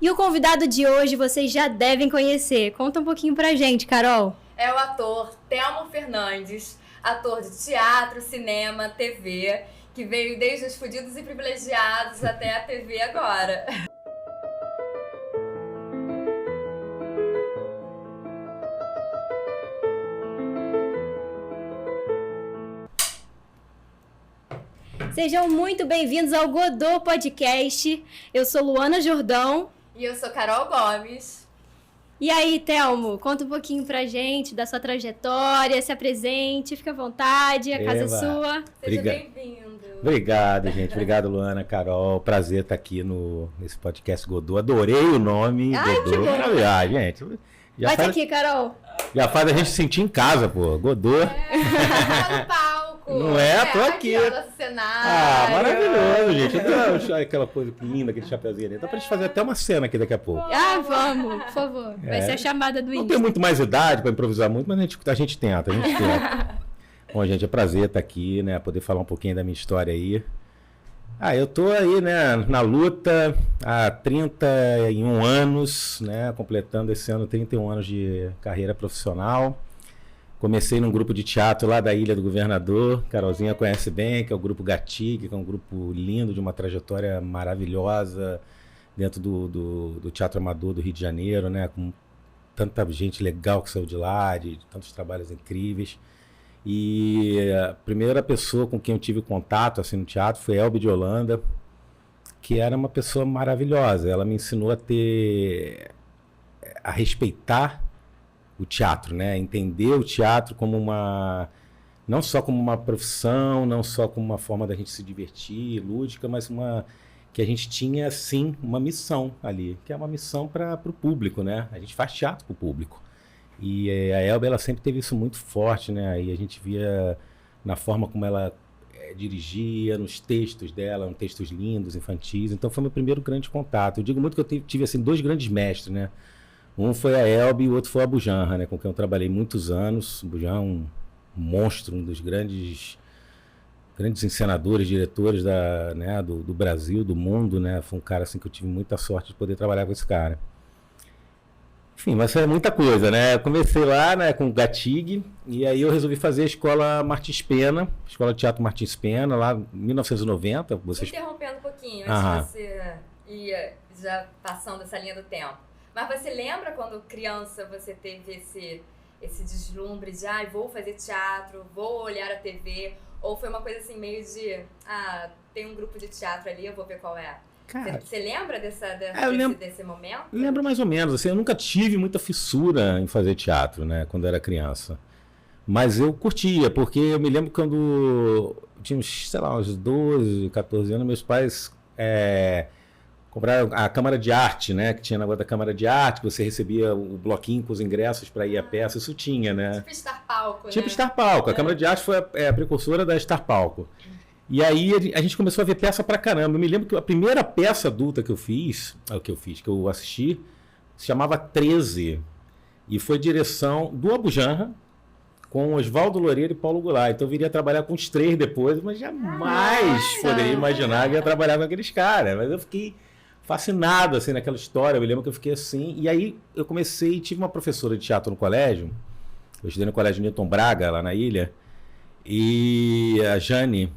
E o convidado de hoje vocês já devem conhecer. Conta um pouquinho pra gente, Carol. É o ator Thelmo Fernandes, ator de teatro, cinema, TV, que veio desde os Fudidos e Privilegiados até a TV agora. Sejam muito bem-vindos ao Godô Podcast. Eu sou Luana Jordão. E eu sou Carol Gomes. E aí, Thelmo, conta um pouquinho pra gente da sua trajetória, se apresente, fica à vontade, a casa é sua. Seja bem-vindo. Obrigado, gente. Obrigado, Luana, Carol. Prazer estar aqui nesse podcast Godô. Adorei o nome. Ai, Godô. que bom. Gente. Vai estar aqui, Carol. Já faz a gente sentir em casa, pô. Godô. Tá no palco. Não é? Tô aqui. Ó, nosso cenário. Maravilhoso, gente. Então, aquela coisa linda, aquele chapeuzinho ali. Dá pra gente fazer até uma cena aqui daqui a pouco. Vamos, por favor. Vai ser a chamada do Não Insta. tenho muito mais idade pra improvisar muito, mas a gente tenta. Bom, gente, é prazer estar aqui, né? Poder falar um pouquinho da minha história aí. Eu tô aí, né, na luta há 31 anos, né? Completando esse ano 31 anos de carreira profissional. Comecei num grupo de teatro lá da Ilha do Governador, Carolzinha conhece bem, que é o grupo Gatig, que é um grupo lindo, de uma trajetória maravilhosa dentro do Teatro Amador do Rio de Janeiro, né? Com tanta gente legal que saiu de lá, de tantos trabalhos incríveis. E a primeira pessoa com quem eu tive contato assim, no teatro foi Elbe de Holanda, que era uma pessoa maravilhosa. Ela me ensinou a respeitar o teatro, né? Entender o teatro como não só como uma profissão, não só como uma forma da gente se divertir, lúdica, mas que a gente tinha, sim, uma missão ali, que é uma missão para o público, né? A gente faz teatro para o público. E a Elba, ela sempre teve isso muito forte, né? E a gente via na forma como ela dirigia, nos textos dela, eram textos lindos, infantis. Então foi meu primeiro grande contato. Eu digo muito que eu tive assim, dois grandes mestres, né? Um foi a Elbe e o outro foi a Bujanra, né? Com quem eu trabalhei muitos anos. O Bujanra é um monstro, um dos grandes encenadores, diretores do Brasil, do mundo, né? Foi um cara assim que eu tive muita sorte de poder trabalhar com esse cara. Enfim, mas é muita coisa, né? Eu comecei lá, né, com o Gatig, e aí eu resolvi fazer a escola Martins Pena, escola de teatro Martins Pena, lá em 1990. Interrompendo um pouquinho, antes de você ia já passando essa linha do tempo. Mas você lembra quando criança você teve esse deslumbre de vou fazer teatro, vou olhar a TV? Ou foi uma coisa assim meio de, tem um grupo de teatro ali, eu vou ver qual é? Você lembra desse momento? Lembro mais ou menos. Assim, eu nunca tive muita fissura em fazer teatro, né, quando era criança. Mas eu curtia, porque eu me lembro quando eu tinha uns 12, 14 anos, meus pais compraram a Câmara de Arte, né, que tinha na da Câmara de Arte, que você recebia o bloquinho com os ingressos para ir à peça, isso tinha, né? Tipo Star Palco, Tipo Star Palco. A Câmara de Arte foi a precursora da Star Palco. E aí a gente começou a ver peça pra caramba. Eu me lembro que a primeira peça adulta que eu assisti, se chamava 13. E foi direção do Abujanra, com Oswaldo Loureiro e Paulo Goulart. Então eu viria trabalhar com os três depois, mas jamais poderia imaginar que ia trabalhar com aqueles caras. Mas eu fiquei fascinado assim, naquela história. Eu me lembro que eu fiquei assim. E aí eu tive uma professora de teatro no colégio. Eu estudei no Colégio Newton Braga, lá na ilha. E a Jane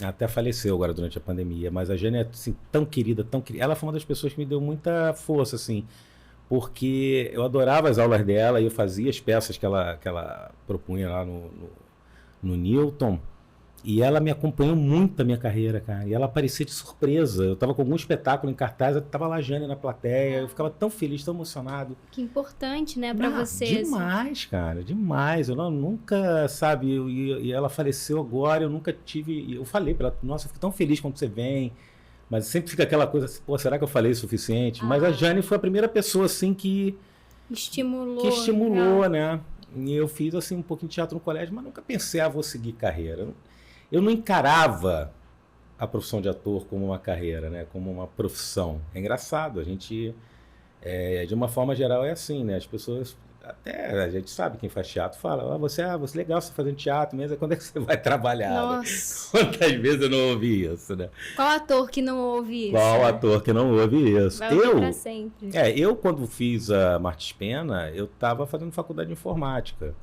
até faleceu agora durante a pandemia, mas a Jane é assim, tão querida. Ela foi uma das pessoas que me deu muita força, assim, porque eu adorava as aulas dela e eu fazia as peças que ela propunha lá no Newton, e ela me acompanhou muito na minha carreira, cara, e ela aparecia de surpresa. Eu estava com algum espetáculo em cartaz, estava lá a Jane na plateia, eu ficava tão feliz, tão emocionado. Que importante, né, pra vocês. Demais, cara, demais. Eu nunca, sabe, e ela faleceu agora, eu nunca tive. Eu falei pra ela, nossa, eu fico tão feliz quando você vem, mas sempre fica aquela coisa, pô, será que eu falei o suficiente? Mas a Jane foi a primeira pessoa, assim, que estimulou, né? E eu fiz, assim, um pouquinho de teatro no colégio, mas nunca pensei, vou seguir carreira. Eu não encarava a profissão de ator como uma carreira, né? Como uma profissão. É engraçado, a gente, de uma forma geral, é assim, né? As pessoas até a gente sabe, quem faz teatro fala, você legal, você fazendo teatro mesmo, quando é que você vai trabalhar? Nossa. Né? Quantas vezes eu não ouvi isso, né? Qual ator que não ouve isso? Qual ator que não ouve isso? Vai ouvir pra sempre. Eu quando fiz a Martins Pena, eu estava fazendo faculdade de informática.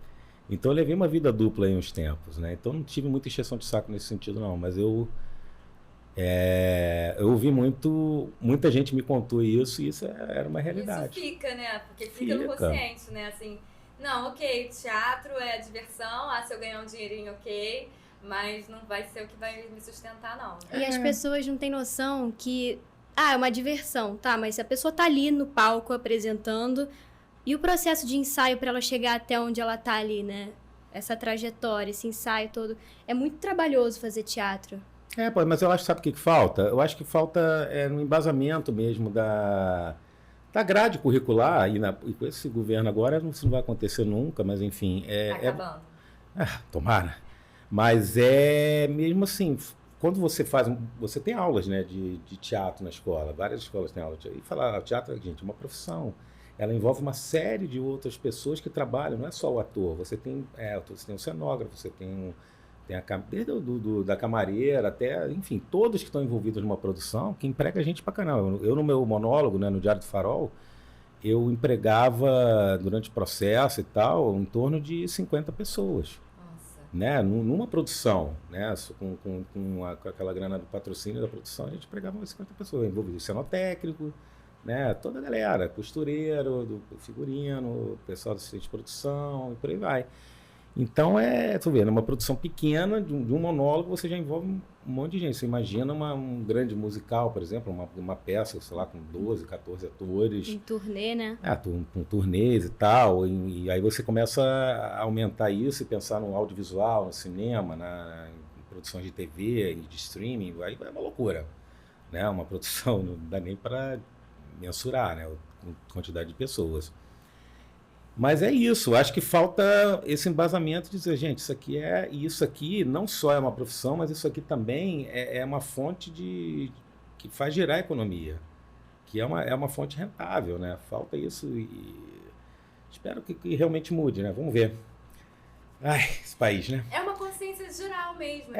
Então eu levei uma vida dupla aí uns tempos, né? Então não tive muita encheção de saco nesse sentido não, mas eu ouvi muita gente me contou isso e isso era uma realidade. Isso fica, né? Porque fica no consciente, né? Assim, não, ok, teatro é diversão, se eu ganhar um dinheirinho, ok, mas não vai ser o que vai me sustentar, não. E as pessoas não têm noção que, é uma diversão, tá? Mas se a pessoa tá ali no palco apresentando, e o processo de ensaio para ela chegar até onde ela tá ali, né? Essa trajetória, esse ensaio todo, é muito trabalhoso fazer teatro. Mas eu acho, sabe o que falta? Eu acho que falta no embasamento mesmo da grade curricular, e com esse governo agora isso não vai acontecer nunca, mas enfim... Acabando. Tomara. Mas mesmo assim, quando você tem aulas, né, de teatro na escola, várias escolas têm aula de teatro, e falar, teatro, gente, é uma profissão. Ela envolve uma série de outras pessoas que trabalham, não é só o ator, você tem um cenógrafo, você tem desde da camareira até, enfim, todos que estão envolvidos numa produção, que emprega a gente pra caramba. Eu no meu monólogo, né, no Diário do Farol, eu empregava, durante o processo e tal, em torno de 50 pessoas. Nossa. Né, numa produção, né, com aquela grana do patrocínio da produção, a gente empregava umas 50 pessoas, envolvido cenotécnico, né, toda a galera, costureiro, do figurino, pessoal do assistente de produção, e por aí vai. Então, tu vê, numa produção pequena, de um monólogo, você já envolve um monte de gente. Você imagina um grande musical, por exemplo, uma peça, sei lá, com 12, 14 atores. Em turnê, né? Com turnês e tal. E aí você começa a aumentar isso e pensar no audiovisual, no cinema, em produções de TV e de streaming. Aí é uma loucura. Né? Uma produção, não dá nem para mensurar, né? A quantidade de pessoas. Mas é isso, acho que falta esse embasamento de dizer, gente, isso aqui não só é uma profissão, mas isso aqui também é uma fonte que faz girar a economia, que é uma fonte rentável, né? Falta isso e espero que realmente mude, né? Vamos ver. Ai, esse país, né? É uma consciência geral mesmo,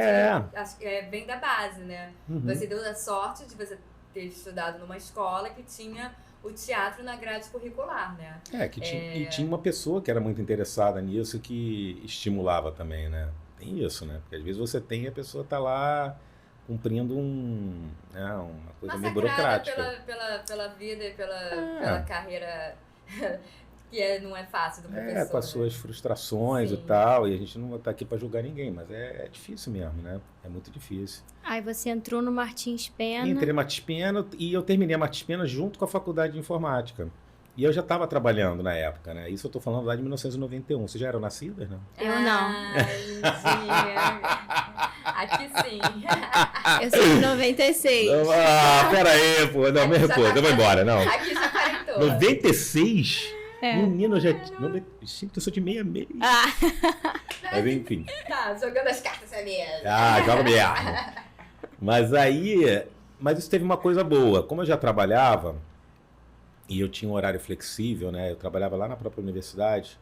acho que vem da base, né? Uhum. Você deu a sorte de você ter estudado numa escola que tinha o teatro na grade curricular, né? E tinha uma pessoa que era muito interessada nisso que estimulava também, né? Tem isso, né? Porque às vezes você tem e a pessoa tá lá cumprindo uma coisa meio burocrática. Pela vida e pela carreira que não é fácil do professor. Com as suas frustrações. Sim. E tal, e a gente não tá aqui para julgar ninguém, mas é difícil mesmo, né? É muito difícil. Aí você entrou no Martins Pena. Entrei no Martins Pena e eu terminei a Martins Pena junto com a faculdade de informática. E eu já estava trabalhando na época, né? Isso eu estou falando lá de 1991. Vocês já eram nascidas, né? Eu não. Aqui sim. Eu sou de 96. Pera aí, pô. Não, me recuso. Eu vou embora, não. Aqui já quarentou. 96? Menino, eu já... Eu sou de 66. Mas enfim. Tá, jogando as cartas na mesa. Joga mesmo. Mas isso teve uma coisa boa. Como eu já trabalhava, e eu tinha um horário flexível, né? Eu trabalhava lá na própria universidade.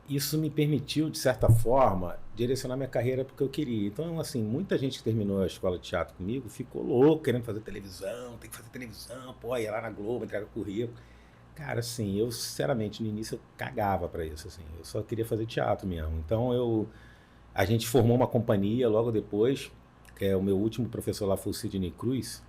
Isso me permitiu, de certa forma, direcionar minha carreira porque eu queria. Então, assim, muita gente que terminou a escola de teatro comigo ficou louco, querendo fazer televisão, tem que fazer televisão, ia lá na Globo, entrega currículo. Cara, assim, eu, sinceramente, no início eu cagava pra isso, assim. Eu só queria fazer teatro mesmo. Então, a gente formou uma companhia logo depois, que o meu último professor lá foi o Sidney Cruz,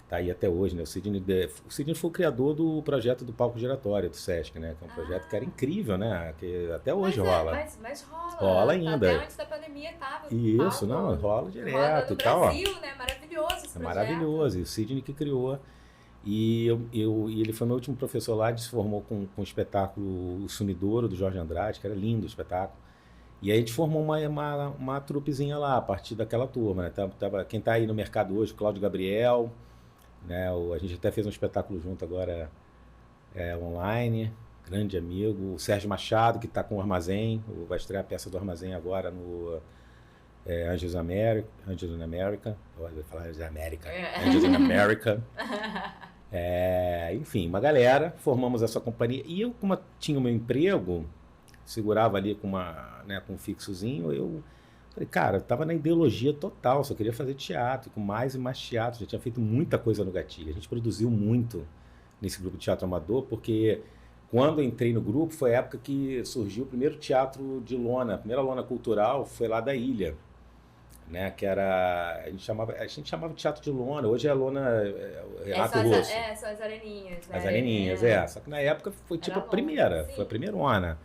tá aí até hoje, né? O Sidney foi o criador do projeto do Palco Giratório, do Sesc, né? Que é um projeto que era incrível, né? Que até hoje rola. Mas rola. Rola ainda. Até antes da pandemia tava. Isso, palco, rola direto. Rola no e tal, Brasil, né? Maravilhoso esse projeto. Maravilhoso. E o Sidney que criou. E ele foi meu último professor lá, se formou com o espetáculo O Sumidouro, do Jorge Andrade, que era lindo o espetáculo. E aí a gente formou uma trupezinha lá, a partir daquela turma, né? Quem tá aí no mercado hoje, Cláudio Gabriel, né? A gente até fez um espetáculo junto agora online, grande amigo. O Sérgio Machado, que está com o Armazém, vai estrear a peça do Armazém agora no Angels in America. Olha, vai falar Angels in America. Angels in America. Enfim, uma galera, formamos essa companhia. E eu, como tinha o meu emprego, segurava ali com com um fixozinho, eu falei, cara, eu tava na ideologia total, só queria fazer teatro, com mais e mais teatro. Já tinha feito muita coisa no Gatilho. A gente produziu muito nesse grupo de teatro amador, porque quando eu entrei no grupo, foi a época que surgiu o primeiro teatro de lona, a primeira lona cultural foi lá da ilha, né? Que era, a gente chamava de teatro de lona, hoje é a lona Renato Russo. São as areninhas. As areninhas, só que na época foi tipo Era a primeira, longa, foi a primeirona.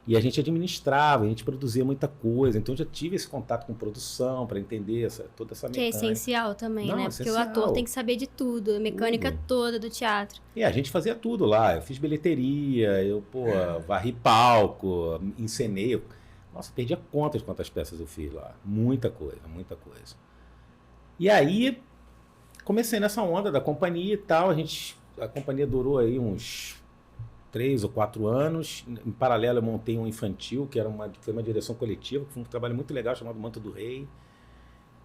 E a gente administrava, a gente produzia muita coisa, então eu já tive esse contato com produção para entender toda essa mecânica. Que é essencial também, né? Porque o ator tem que saber de tudo, a mecânica toda do teatro. E a gente fazia tudo lá, eu fiz bilheteria, varri palco, encenei. Nossa, perdi a conta de quantas peças eu fiz lá. Muita coisa, muita coisa. E aí, comecei nessa onda da companhia e tal, a companhia durou aí uns 3 ou 4 anos. Em paralelo eu montei um infantil, que foi uma direção coletiva, que foi um trabalho muito legal, chamado Manto do Rei.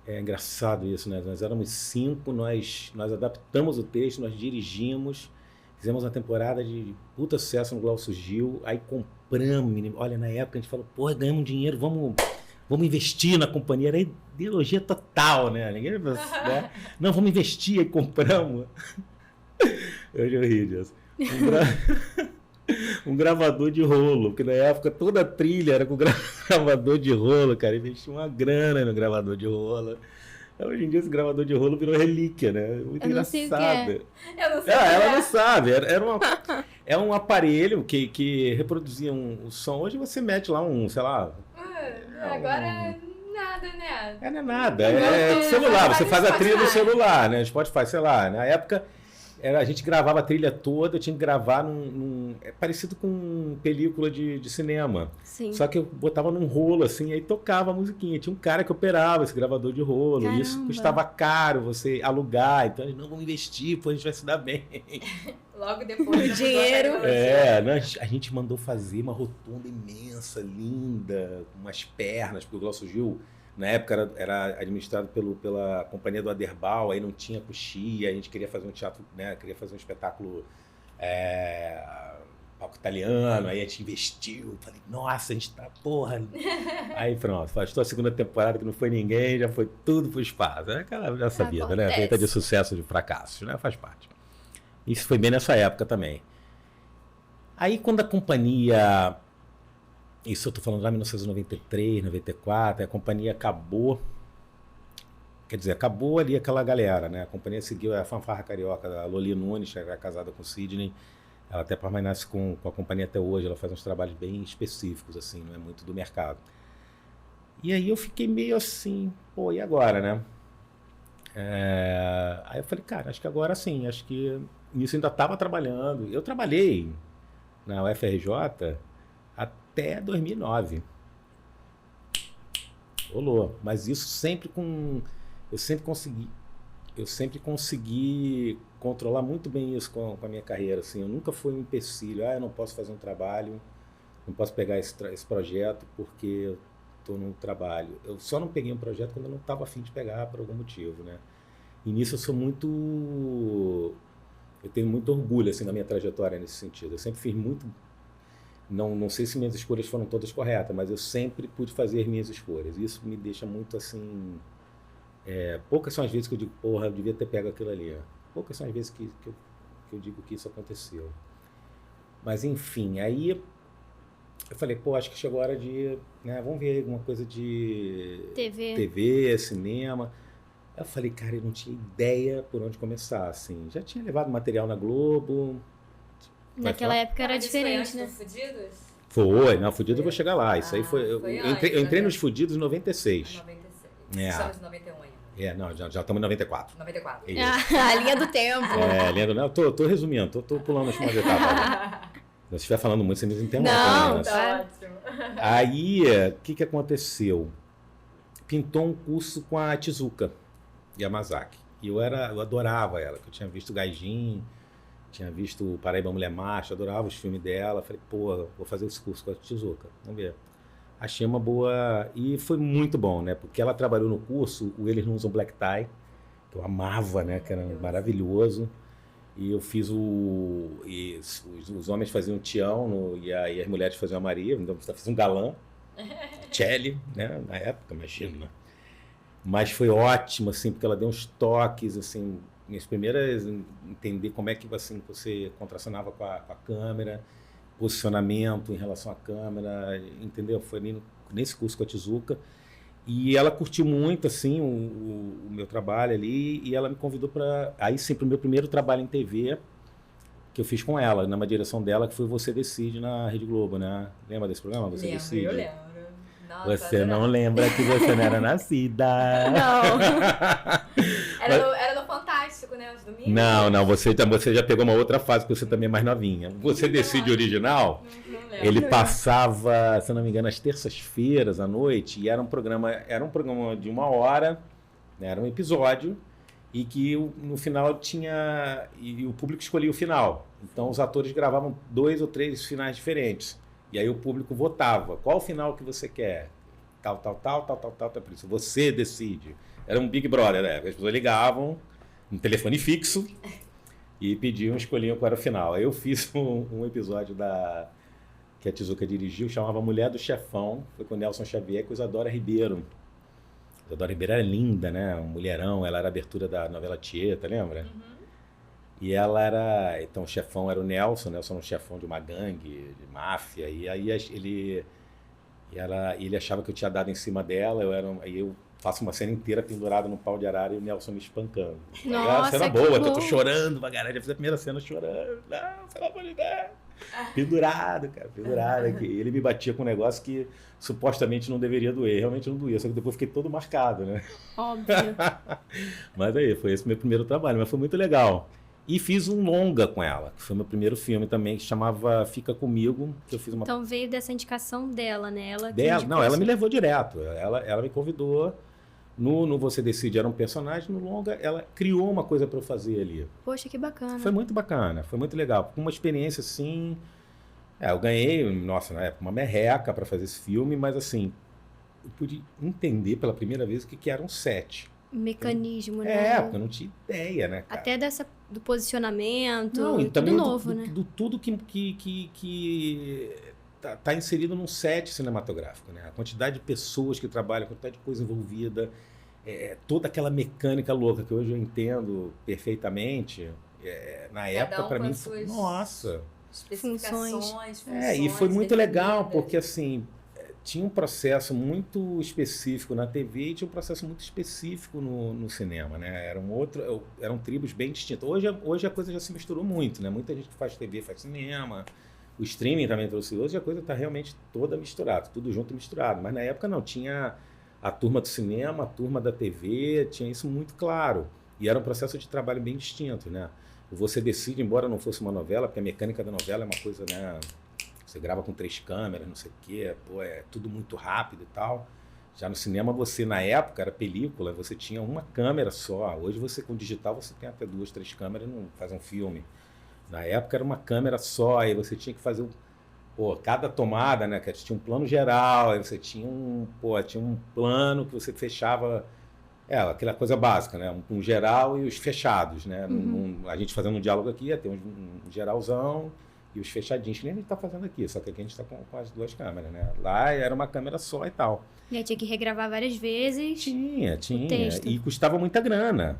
É engraçado isso, né? Nós éramos 5, nós adaptamos o texto, nós dirigimos, fizemos uma temporada de puta sucesso no Glaucio Gil, aí compramos, olha, na época a gente falou, pô, ganhamos dinheiro, vamos investir na companhia, era ideologia total, né? Ninguém, né? Não, vamos investir, aí compramos. Hoje eu ri disso. Um gravador de rolo, porque na época toda a trilha era com gravador de rolo, cara, investiu uma grana no gravador de rolo. Hoje em dia esse gravador de rolo virou relíquia, né? Muito engraçado. Eu não sei ela não sabe. É um aparelho que reproduzia um som. Hoje você mete lá sei lá... Agora nada, né? Não é nada. É celular. Você faz a trilha no celular, né? Spotify, sei lá. Na época... a gente gravava a trilha toda, eu tinha que gravar é parecido com película de cinema. Sim. Só que eu botava num rolo, assim, aí tocava a musiquinha. Tinha um cara que operava esse gravador de rolo. Caramba. E isso custava caro, você alugar. Então, não, vamos investir, pô, a gente vai se dar bem. Logo depois. Dinheiro. A gente mandou fazer uma rotunda imensa, linda, com umas pernas, porque o Glaucio Gil... Na época era administrado pela companhia do Aderbal, aí não tinha coxia, a gente queria fazer um teatro, né? Queria fazer um espetáculo palco italiano, aí a gente investiu, falei, nossa, a gente tá, porra. Aí pronto, estou a segunda temporada que não foi ninguém, já foi tudo pro espaço. É aquela nossa vida, né? Feita de sucesso, de fracassos, né? Faz parte. Isso foi bem nessa época também. Aí quando a companhia... Isso eu estou falando lá em 1993, 94, a companhia acabou. Quer dizer, acabou ali aquela galera, né? A companhia seguiu a fanfarra carioca, a Loli Nunes, que era casada com o Sidney. Ela até permanece com a companhia até hoje, ela faz uns trabalhos bem específicos, assim, não é muito do mercado. E aí eu fiquei meio assim, pô, e agora, né? Aí eu falei, cara, acho que agora sim, acho que nisso ainda estava trabalhando. Eu trabalhei na UFRJ até 2009. Rolou. Mas isso sempre eu sempre consegui controlar muito bem isso com a minha carreira. Assim. Eu nunca fui um empecilho. Eu não posso fazer um trabalho, não posso pegar esse projeto porque eu estou num trabalho. Eu só não peguei um projeto quando eu não estava a fim de pegar por algum motivo, né? E nisso eu sou muito... Eu tenho muito orgulho assim, na minha trajetória nesse sentido. Eu sempre fiz muito... Não sei se minhas escolhas foram todas corretas, mas eu sempre pude fazer minhas escolhas. Isso me deixa muito assim... poucas são as vezes que eu digo, porra, eu devia ter pego aquilo ali. Poucas são as vezes que eu digo que isso aconteceu. Mas enfim, aí eu falei, pô, acho que chegou a hora de... Né, vamos ver alguma coisa de... TV, cinema. Eu falei, cara, eu não tinha ideia por onde começar, assim. Já tinha levado material na Globo... Naquela época era diferente, né? Fudidos? Foi, não, Fudidos eu vou chegar lá. Isso aí foi. Eu entrei nos Fudidos em 96. 96. Estamos em 91 ainda. Não, já estamos em 94. 94. A linha do tempo. A linha do tempo. Eu tô resumindo, tô pulando as etapas. Se estiver falando muito, você me interrompe. Não, tá ótimo. Aí, o que aconteceu? Pintou um curso com a Tezuka Yamazaki. E eu adorava ela, que eu tinha visto Gaijin. Tinha visto o Paraíba Mulher Macho, adorava os filmes dela. Falei, pô, vou fazer esse curso com a Tezuka. Vamos ver. Achei uma boa... E foi muito bom, né? Porque ela trabalhou no curso, Eles Não Usam Black Tie, que eu amava, né? Que era maravilhoso. E eu fiz os homens faziam o Tião e as mulheres faziam a Maria. Então eu fiz um galã, Celli, né? Na época, imagina. Mas foi ótimo, assim, porque ela deu uns toques, assim, minhas primeiras entender como é que assim, você contracionava com a câmera, posicionamento em relação à câmera, entendeu? Foi nesse curso com a Tezuka. E ela curtiu muito, assim, o meu trabalho ali, e ela me convidou para... Aí, sim, para o meu primeiro trabalho em TV, que eu fiz com ela, numa direção dela, que foi Você Decide, na Rede Globo, né? Lembra desse programa? Você Decide? Eu lembro. Nossa, você não lembra que você não era nascida. Não. Era no Fantástico, né? Os domingos? Não, você já pegou uma outra fase, porque você também é mais novinha. Você Decide original, ele passava, se não me engano, às terças-feiras à noite, e era um programa de 1 hora, né, era um episódio, e que no final tinha... E o público escolhia o final. Então os atores gravavam 2 ou 3 finais diferentes. E aí o público votava. Qual o final que você quer? Tal. Por isso, você decide. Era um Big Brother, né? As pessoas ligavam um telefone fixo e escolhiam qual era o final. Aí eu fiz um episódio que a Tezuka dirigiu, chamava Mulher do Chefão. Foi com o Nelson Xavier e com a Isadora Ribeiro. A Isadora Ribeiro era linda, né? Um mulherão. Ela era a abertura da novela Tieta, lembra? Uhum. E ela era... Então, o chefão era o Nelson era um chefão de uma gangue, de máfia. E aí ele achava que eu tinha dado em cima dela. Aí eu faço uma cena inteira pendurada no pau de arara e o Nelson me espancando. Nossa, cena boa, que eu tô chorando pra caralho. Eu fiz a primeira cena chorando. Não, pelo amor de Deus. Pendurado, cara, pendurado aqui. E ele me batia com um negócio que supostamente não deveria doer. Realmente não doía, só que depois fiquei todo marcado, né? Óbvio. Mas aí, foi esse meu primeiro trabalho, mas foi muito legal. E fiz um longa com ela, que foi meu primeiro filme também, que chamava Fica Comigo. Que eu fiz uma... Então veio dessa indicação dela, né? Ela me levou direto. Ela me convidou. No Você Decide era um personagem, no longa ela criou uma coisa para eu fazer ali. Poxa, que bacana. Foi muito bacana, foi muito legal. Uma experiência assim... eu ganhei, nossa, na época, uma merreca para fazer esse filme, mas assim, eu pude entender pela primeira vez o que era um set. Mecanismo, né? Porque eu não tinha ideia, né, cara? Até do posicionamento, não, e tudo também novo, né? Do tudo que tá inserido num set cinematográfico, né? A quantidade de pessoas que trabalham, a quantidade de coisa envolvida, toda aquela mecânica louca que hoje eu entendo perfeitamente, na época para mim, nossa! Especificações, funções, e foi muito legal, definidas. porque assim, tinha um processo muito específico na TV e tinha um processo muito específico no cinema, né? Eram tribos bem distintas. Hoje a coisa já se misturou muito, né? Muita gente que faz TV faz cinema, o streaming também trouxe. Hoje a coisa está realmente toda misturada, tudo junto e misturado. Mas na época não, tinha a turma do cinema, a turma da TV, tinha isso muito claro. E era um processo de trabalho bem distinto, né? Você Decide, embora não fosse uma novela, porque a mecânica da novela é uma coisa, né? Você grava com 3 câmeras, não sei o quê, é tudo muito rápido e tal. Já no cinema, na época, era película, você tinha uma câmera só. Hoje, com digital, você tem até 2, 3 câmeras e não faz um filme. Na época, era uma câmera só, aí você tinha que fazer cada tomada, né? Que tinha um plano geral, aí você tinha um plano que você fechava... aquela coisa básica, né? Um geral e os fechados, né? Uhum. A gente fazendo um diálogo aqui, ia ter um geralzão... E os fechadinhos, que nem a gente está fazendo aqui, só que aqui a gente está com as 2 câmeras, né? Lá era uma câmera só e tal. E aí tinha que regravar várias vezes. Tinha. O texto. E custava muita grana.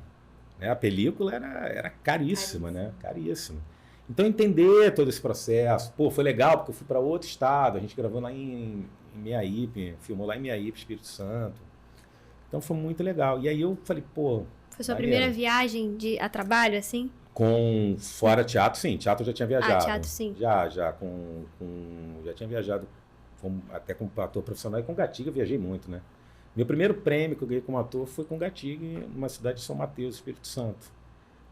Né? A película era caríssima, né? Caríssima. Então, entender todo esse processo. Foi legal, porque eu fui para outro estado, a gente gravou lá em Miaípe, filmou lá em Miaípe, Espírito Santo. Então, foi muito legal. E aí eu falei, Foi sua primeira viagem a trabalho, assim? Fora teatro, sim. Teatro eu já tinha viajado. Teatro, sim. Já tinha viajado até como ator profissional e com Gatiga eu viajei muito, né? Meu primeiro prêmio que eu ganhei como ator foi com Gatiga, numa cidade de São Mateus, Espírito Santo.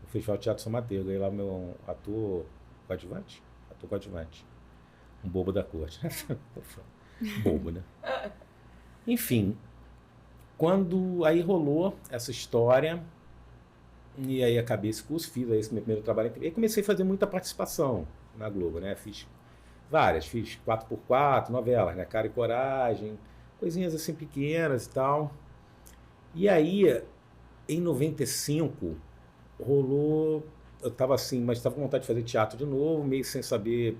No Festival de Teatro São Mateus. Eu ganhei lá o meu ator coadjuvante. Um bobo da corte. Bobo, né? Enfim, quando aí rolou essa história... E aí acabei esse curso, fiz esse meu primeiro trabalho. E comecei a fazer muita participação na Globo, né? Fiz várias, fiz 4x4, novelas, né? Cara e Coragem, coisinhas assim pequenas e tal. E aí, em 95, rolou eu tava assim, mas tava com vontade de fazer teatro de novo, meio sem saber,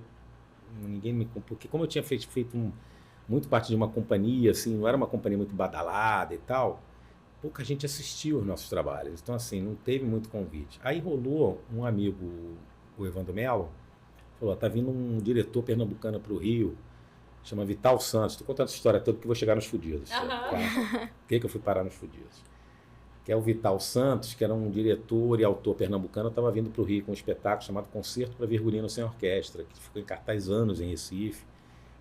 porque como eu tinha feito muito parte de uma companhia, assim, não era uma companhia muito badalada e tal, pouca gente assistiu aos nossos trabalhos, então assim, não teve muito convite. Aí rolou um amigo, o Evandro Melo, falou, tá vindo um diretor pernambucano pro Rio, chama Vital Santos, tô contando essa história toda porque vou chegar nos Fudidos. Por que eu fui parar nos Fudidos? Que é o Vital Santos, que era um diretor e autor pernambucano, estava vindo para o Rio com um espetáculo chamado Concerto para Virgulino Sem Orquestra, que ficou em cartaz anos em Recife,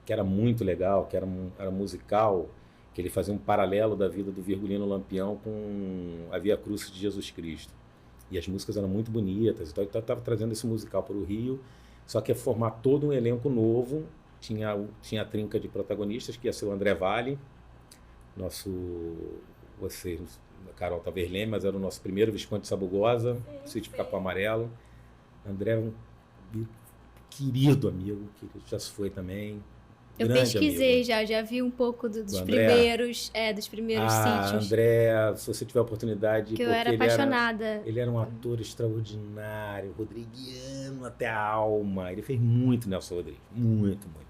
que era muito legal, que era musical, que ele fazia um paralelo da vida do Virgulino Lampião com a Via Crucis de Jesus Cristo. E as músicas eram muito bonitas, então eu estava trazendo esse musical para o Rio, só que ia formar todo um elenco novo, tinha a trinca de protagonistas, que ia ser o André Valle, Carol Taverleme, mas era o nosso primeiro Visconde de Sabugosa, Sítio Capão Amarelo. André é um querido amigo, que já se foi também. Eu pesquisei já vi um pouco dos primeiros sítios. André, se você tiver a oportunidade... Que eu era apaixonada. Ele era um ator extraordinário, rodriguiano até a alma. Ele fez muito Nelson Rodrigues, muito, muito.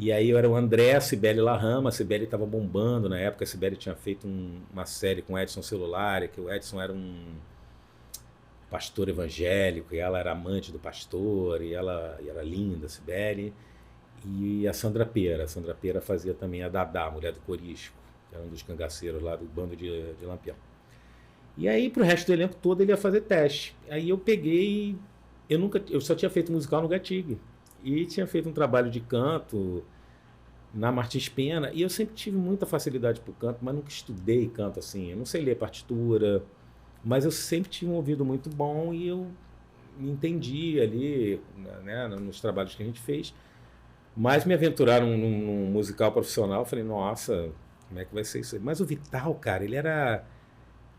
E aí eu era o André, a Cibele Larrama. A Cibele estava bombando na época. A Cibele tinha feito uma série com o Edson Celulari, que o Edson era um pastor evangélico e ela era amante do pastor, e ela era linda, a Cibele. E a Sandra Pera. A Sandra Pera fazia também a Dadá, a mulher do Corisco, que era um dos cangaceiros lá do bando de Lampião. E aí, pro resto do elenco todo, ele ia fazer teste. Aí eu peguei... Eu só tinha feito musical no Gatig. E tinha feito um trabalho de canto na Martins Pena, e eu sempre tive muita facilidade para o canto, mas nunca estudei canto assim. Eu não sei ler partitura, mas eu sempre tive um ouvido muito bom e eu me entendi ali, né, nos trabalhos que a gente fez. Mas me aventuraram num musical profissional, eu falei, nossa, como é que vai ser isso aí? Mas o Vital, cara, ele era,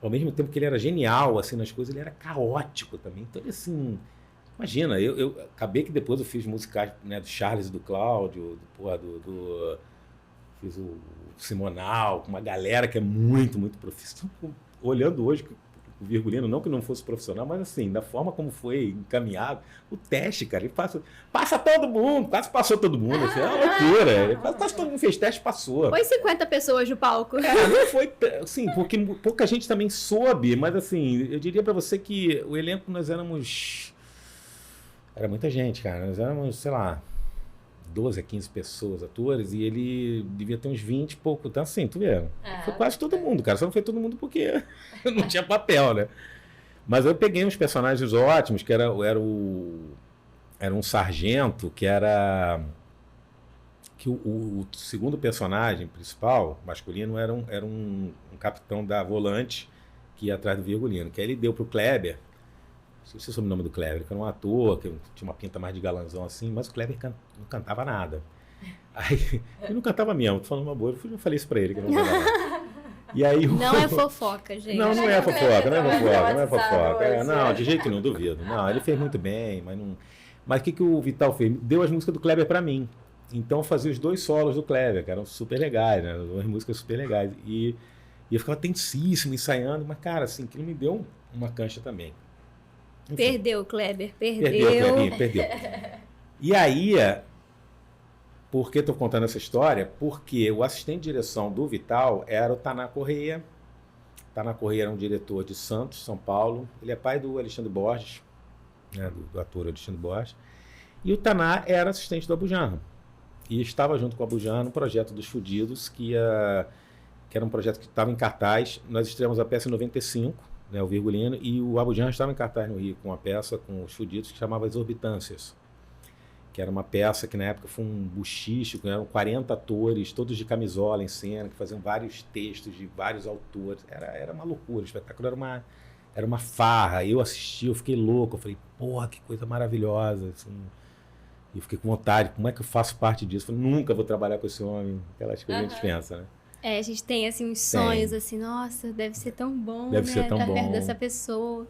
ao mesmo tempo que ele era genial assim nas coisas, ele era caótico também. Então ele assim... Imagina, eu acabei que depois eu fiz musicais, né, do Charles e do Cláudio, fiz o Simonal, com uma galera que é muito, muito profissional. Olhando hoje o Virgulino, não que não fosse profissional, mas assim, da forma como foi encaminhado, o teste, cara, ele passa todo mundo, quase passou todo mundo, assim, é uma loucura. Quase todo mundo fez teste, passou. Foi 50 pessoas no palco. Não foi, assim, porque pouca gente também soube, mas assim, eu diria pra você que o elenco nós éramos... Era muita gente, cara. Nós éramos, sei lá, 12 a 15 pessoas, atores, e ele devia ter uns 20 e pouco. Então, assim, tu vê, foi quase todo mundo, cara. Só não foi todo mundo porque não tinha papel, né? Mas eu peguei uns personagens ótimos, que era um sargento, que era... que o segundo personagem principal, masculino, era um capitão da volante que ia atrás do Virgulino, que aí ele deu pro Kleber. Não sei se é o nome do Kleber, que era um ator, que tinha uma pinta mais de galanzão assim, mas o Kleber não cantava nada. Aí, ele não cantava mesmo, tô falando uma boa, eu falei isso pra ele, que não cantava nada. E aí, não é fofoca, gente. Não é fofoca, não é fofoca. Não, de jeito nenhum, duvido. Não, ele fez muito bem, mas não... Mas o que o Vital fez? Deu as músicas do Kleber pra mim. Então eu fazia os 2 solos do Kleber, que eram super legais, né? As músicas super legais. E eu ficava tensíssimo, ensaiando, mas, cara, assim, aquilo me deu uma cancha também. Enfim. Perdeu, Kleber, perdeu. E aí, por que estou contando essa história? Porque o assistente de direção do Vital era o Taná Correia. Taná Correia era um diretor de Santos, São Paulo. Ele é pai do Alexandre Borges, né, do ator Alexandre Borges. E o Taná era assistente do Abujamra. E estava junto com o Abujamra no projeto dos Fudidos, que era um projeto que estava em cartaz. Nós estreamos a peça em 95. Né, o Virgulino, e o Abujamra estava em cartaz no Rio com uma peça com os Fudidos que chamava Exorbitâncias, que era uma peça que na época foi um buchiche, eram 40 atores, todos de camisola em cena, que faziam vários textos de vários autores. Era uma loucura, o espetáculo era uma farra. Eu assisti, eu fiquei louco, eu falei, porra, que coisa maravilhosa, assim. E eu fiquei com vontade, como é que eu faço parte disso? Eu falei, nunca vou trabalhar com esse homem, aquelas coisas que a gente pensa, né? A gente tem, assim, uns sonhos, assim, nossa, deve ser tão bom, deve ser tão estar bom. perto dessa pessoa.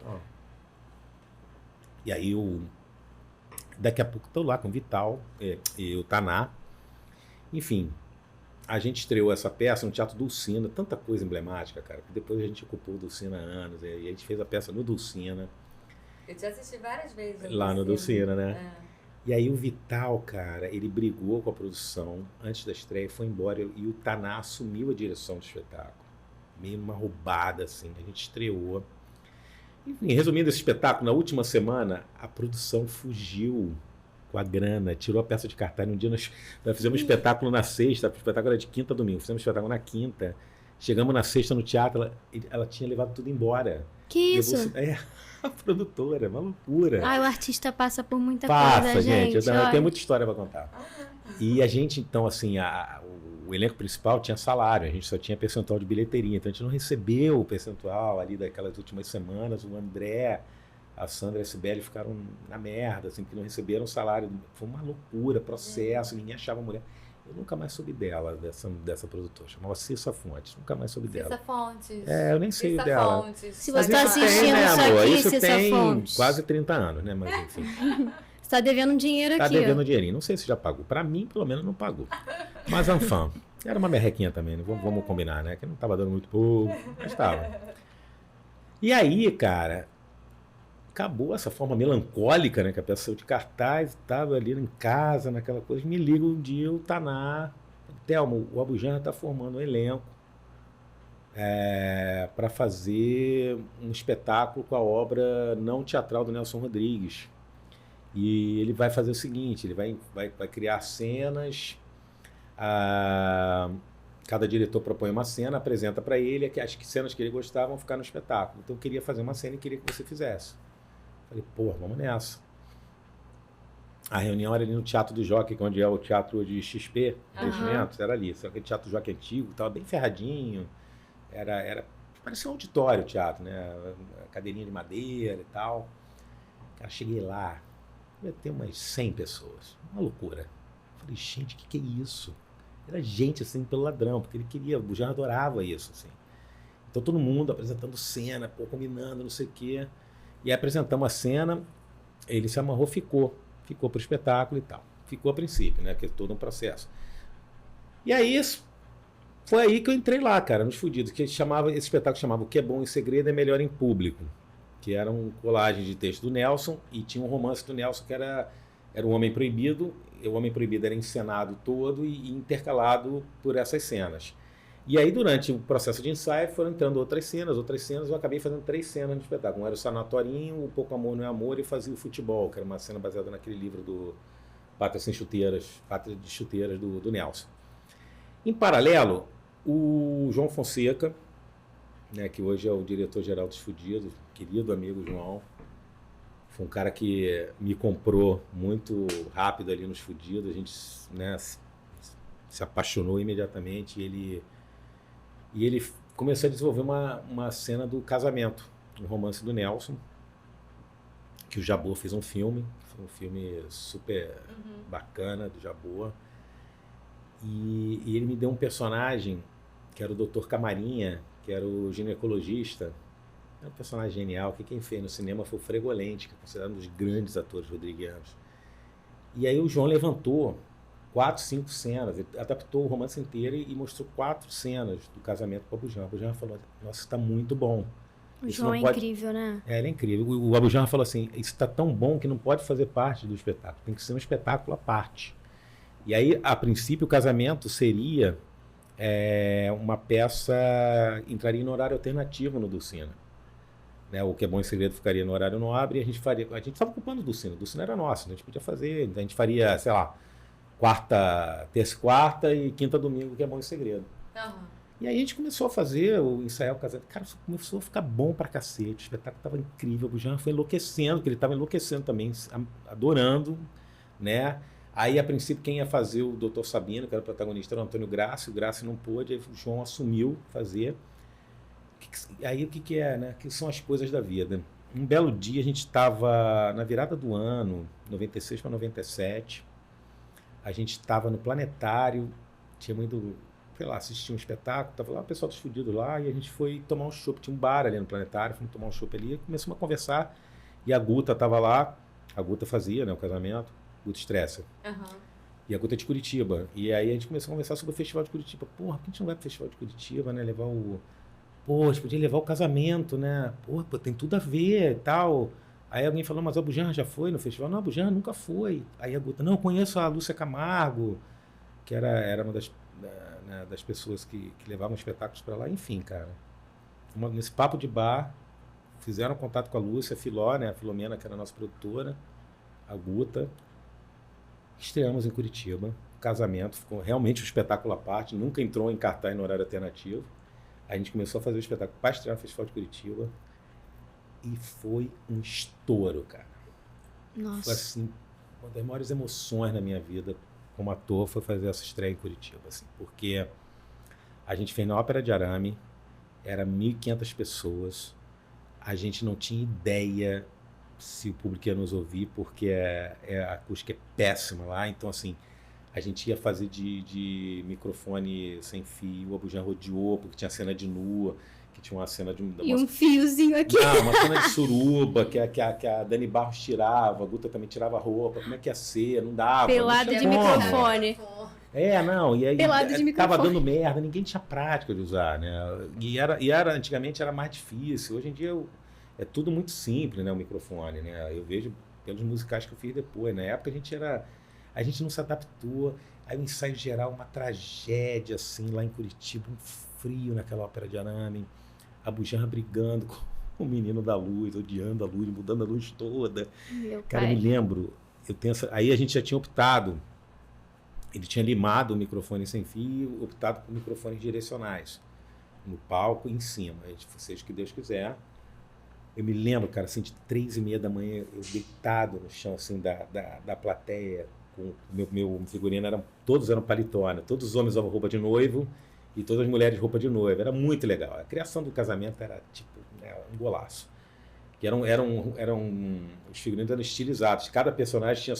E aí, daqui a pouco, estou lá com o Vital e o Taná. Enfim, a gente estreou essa peça no Teatro Dulcina, tanta coisa emblemática, cara, que depois a gente ocupou o Dulcina há anos, e a gente fez a peça no Dulcina. Eu te assisti várias vezes. Lá no Dulcina, né? E aí o Vital, cara, ele brigou com a produção antes da estreia, foi embora e o Taná assumiu a direção do espetáculo. Meio uma roubada, assim. A gente estreou. Enfim, resumindo esse espetáculo, na última semana, a produção fugiu com a grana, tirou a peça de cartaz. Um dia nós fizemos um espetáculo na sexta, o espetáculo era de quinta a domingo, fizemos um espetáculo na quinta. Chegamos na sexta no teatro, ela tinha levado tudo embora. Que isso? A produtora, uma loucura. O artista passa por muita coisa, gente. Eu tenho muita história para contar. E a gente, então, assim, o elenco principal tinha salário, a gente só tinha percentual de bilheteria, então a gente não recebeu o percentual ali daquelas últimas semanas. O André, a Sandra e a Sibeli ficaram na merda, assim, porque não receberam salário. Foi uma loucura, processo, ninguém achava a mulher. Eu nunca mais soube dela, dessa produtora. Chamava Cissa Fontes. Nunca mais soube dela. Cissa Fontes. Eu nem sei dela. Fontes. Se você está assistindo isso aqui, isso tem Fontes. quase 30 anos, né? Mas enfim. Você está devendo dinheiro aqui. Está devendo dinheirinho. Não sei se já pagou. Para mim, pelo menos, não pagou. Mas, enfim, era uma merrequinha também. Né? Vamos combinar, né? Que não estava dando muito pouco, mas estava. E aí, cara, acabou essa forma melancólica, né? Que a peça saiu de cartaz, estava ali em casa, naquela coisa. Me liga um dia o Taná. Thelmo, o Abujamra está formando um elenco para fazer um espetáculo com a obra não teatral do Nelson Rodrigues. E ele vai fazer o seguinte, ele vai criar cenas, cada diretor propõe uma cena, apresenta para ele, as cenas que ele gostava vão ficar no espetáculo. Então eu queria fazer uma cena e queria que você fizesse. Falei, vamos nessa. A reunião era ali no Teatro do Jockey, onde é o teatro de XP, investimentos, era ali. Só que aquele Teatro do Jockey antigo, estava bem ferradinho, parecia um auditório o teatro, né? Cadeirinha de madeira e tal. Cara, cheguei lá, ia ter umas 100 pessoas, uma loucura. Falei, gente, o que é isso? Era gente assim pelo ladrão, porque ele queria, o Abujamra adorava isso, assim. Então todo mundo apresentando cena, combinando, não sei o quê. E aí apresentamos a cena, ele se amarrou, ficou para o espetáculo e tal. Ficou a princípio, né? Que é todo um processo. E aí, foi aí que eu entrei lá, cara, nos Fudidos, que esse espetáculo chamava O que é bom em segredo é melhor em público, que era um colagem de texto do Nelson e tinha um romance do Nelson que era O Homem Proibido. E O Homem Proibido era encenado todo e intercalado por essas cenas. E aí, durante o processo de ensaio, foram entrando outras cenas, eu acabei fazendo 3 cenas no espetáculo. Um era o Sanatorinho, o Pouco Amor Não é Amor, e fazia o Futebol, que era uma cena baseada naquele livro do Pátria de Chuteiras, do Nelson. Em paralelo, o João Fonseca, né, que hoje é o diretor-geral dos Fudidos, querido amigo João, foi um cara que me comprou muito rápido ali nos Fudidos, a gente, né, se apaixonou imediatamente, e ele começou a desenvolver uma cena do casamento, um romance do Nelson, que o Jabor fez um filme, foi um filme super bacana do Jabor. E ele me deu um personagem, que era o Dr. Camarinha, que era o ginecologista. É um personagem genial, que quem fez no cinema foi o Fregolente, que é considerado um dos grandes atores rodriguianos. E aí o João levantou 4, 5 cenas, ele adaptou o romance inteiro e mostrou 4 cenas do casamento para o Abujamra. O Abujamra falou, nossa, está muito bom. O João é incrível, né? Ele é incrível. O Abujamra falou assim, isso está tão bom que não pode fazer parte do espetáculo, tem que ser um espetáculo à parte. E aí, a princípio, o casamento seria uma peça, entraria no horário alternativo no Dulcina. Né? O que é bom em segredo ficaria no horário nobre e a gente estava ocupando o Dulcina era nosso, a gente podia fazer, a gente faria, sei lá, terça e quarta e quinta domingo, que é bom em segredo. E aí a gente começou a fazer, ensaiar o casamento. Cara, começou a ficar bom pra cacete, o espetáculo estava incrível, o Abujamra foi enlouquecendo, porque ele estava enlouquecendo também, adorando, né? Aí, a princípio, quem ia fazer o Dr. Sabino, que era o protagonista, era o Antônio Graça, o Graça não pôde, aí o João assumiu fazer. Aí, o que é, né? Que são as coisas da vida. Um belo dia, a gente estava na virada do ano, 96 para 97, a gente estava no Planetário, tinha ido, sei lá, assistir um espetáculo, estava lá o pessoal dos Fudidos lá, e a gente foi tomar um chopp, tinha um bar ali no Planetário, fomos tomar um chopp ali, e começamos a conversar, e a Guta estava lá, a Guta fazia, né, o casamento, Guta Stresser, e a Guta é de Curitiba, e aí a gente começou a conversar sobre o Festival de Curitiba. Porra, por que a gente não vai pro Festival de Curitiba, né, a gente podia levar o casamento, né, pô, tem tudo a ver e tal, Aí alguém falou, mas a Abujamra já foi no festival? Não, a Abujamra nunca foi. Aí a Guta, não, eu conheço a Lúcia Camargo, que era uma das pessoas que levavam espetáculos para lá. Enfim, cara, nesse papo de bar, fizeram contato com a Lúcia, a Filó, né, a Filomena, que era a nossa produtora, a Guta. Estreamos em Curitiba, casamento, ficou realmente um espetáculo à parte, nunca entrou em cartaz no horário alternativo. A gente começou a fazer o espetáculo para estrear no Festival de Curitiba e foi um estouro, cara. Nossa. Foi assim, uma das maiores emoções na minha vida como ator foi fazer essa estreia em Curitiba, assim, porque a gente fez na Ópera de Arame, era 1.500 pessoas, a gente não tinha ideia se o público ia nos ouvir, porque a acústica é péssima lá, então assim, a gente ia fazer de microfone sem fio, o Abujamra rodeou, porque tinha cena de nua, que tinha uma cena de... E um fiozinho aqui. Não, uma cena de suruba, que a Dani Barros tirava, a Guta também tirava a roupa, como é que ia ser? Não dava. Pelada não de tinha como. microfone. Não, e aí Pelado de tava microfone. dando merda, ninguém tinha prática de usar, né? E antigamente era mais difícil, hoje em dia é tudo muito simples, né, o microfone, né? Eu vejo pelos musicais que eu fiz depois, na época a gente não se adaptou, aí o ensaio geral, uma tragédia, assim, lá em Curitiba, um frio naquela Ópera de Arame, a Abujamra brigando com o menino da luz, odiando a luz, mudando a luz toda. Meu Cara, eu pai. me lembro, aí a gente já tinha optado, ele tinha limado o microfone sem fio, optado por microfones direcionais, no palco e em cima, seja o que Deus quiser. Eu me lembro, cara, assim, de 3h30 da manhã, eu deitado no chão, assim, da plateia, com o meu figurino, todos eram paletó, né? Todos os homens usavam roupa de noivo e todas as mulheres roupa de noiva. Era muito legal. A criação do casamento era, tipo, um golaço. Que os figurinos eram estilizados. Cada personagem tinha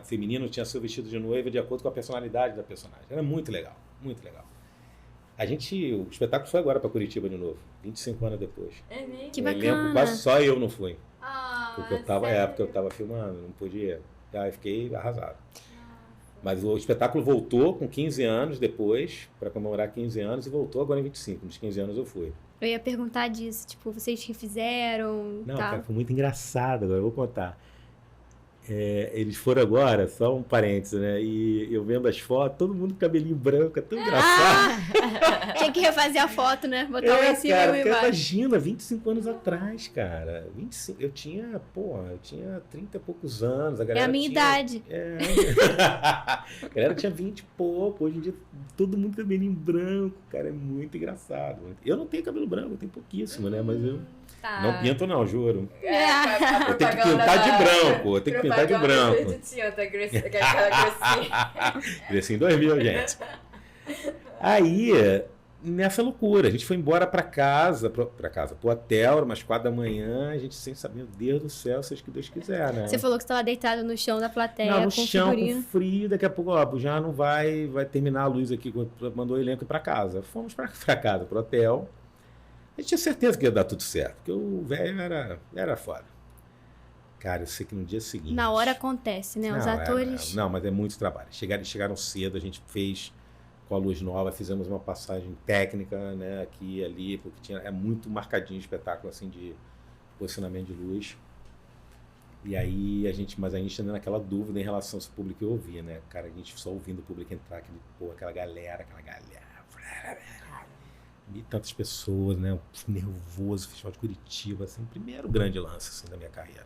feminino tinha seu vestido de noiva de acordo com a personalidade da personagem. Era muito legal, muito legal. O espetáculo foi agora para Curitiba de novo, 25 anos depois. É mesmo? Que No bacana. elenco, quase só eu não fui. Porque eu sério? tava filmando, não podia. Aí fiquei arrasado. Mas o espetáculo voltou com 15 anos depois, para comemorar 15 anos, e voltou agora em 25. Nos 15 anos eu fui. Eu ia perguntar disso, tipo, vocês que fizeram, Não, tá. cara, foi muito engraçado agora, eu vou contar. Eles foram agora, só um parênteses, né? E eu vendo as fotos, todo mundo com cabelinho branco, é tão engraçado. Tinha que refazer a foto, né? Botar um em cima e um cara, embaixo. imagina, 25 anos atrás, cara. 25, eu tinha 30 e poucos anos. A É galera a minha tinha, idade. A galera tinha 20 e pouco. Hoje em dia, todo mundo cabelinho branco, cara. É muito engraçado. Eu não tenho cabelo branco, eu tenho pouquíssimo, né? Mas eu não pinto, não, juro. A Eu tenho que propaganda pintar de da- branco. Eu tenho que pintar de propaganda branco. de tinta, aquela grossinha. Cresci em 2000, gente. Aí, nessa loucura, a gente foi embora pro hotel, umas 4 da manhã, a gente sem saber, meu Deus do céu, seja o que Deus quiser, né? Você falou que você estava deitado no chão da plateia Não, no com chão, figurino. com frio, daqui a pouco, ó, já não vai terminar a luz aqui, mandou o elenco ir pra casa. Fomos pra casa, pro hotel. A gente tinha certeza que ia dar tudo certo, porque o velho era foda. Cara, eu sei que no dia seguinte... Na hora acontece, né? Os Não, atores... Não, mas é muito trabalho. Chegaram cedo, a gente fez com a luz nova, fizemos uma passagem técnica, né, aqui e ali, porque é muito marcadinho o espetáculo, assim, de posicionamento de luz. E aí, mas a gente ainda naquela dúvida em relação se o público ia ouvir, né? Cara, a gente só ouvindo o público entrar, aquela galera. E tantas pessoas, né? Nervoso, Festival de Curitiba, assim, primeiro grande lance, assim, da minha carreira.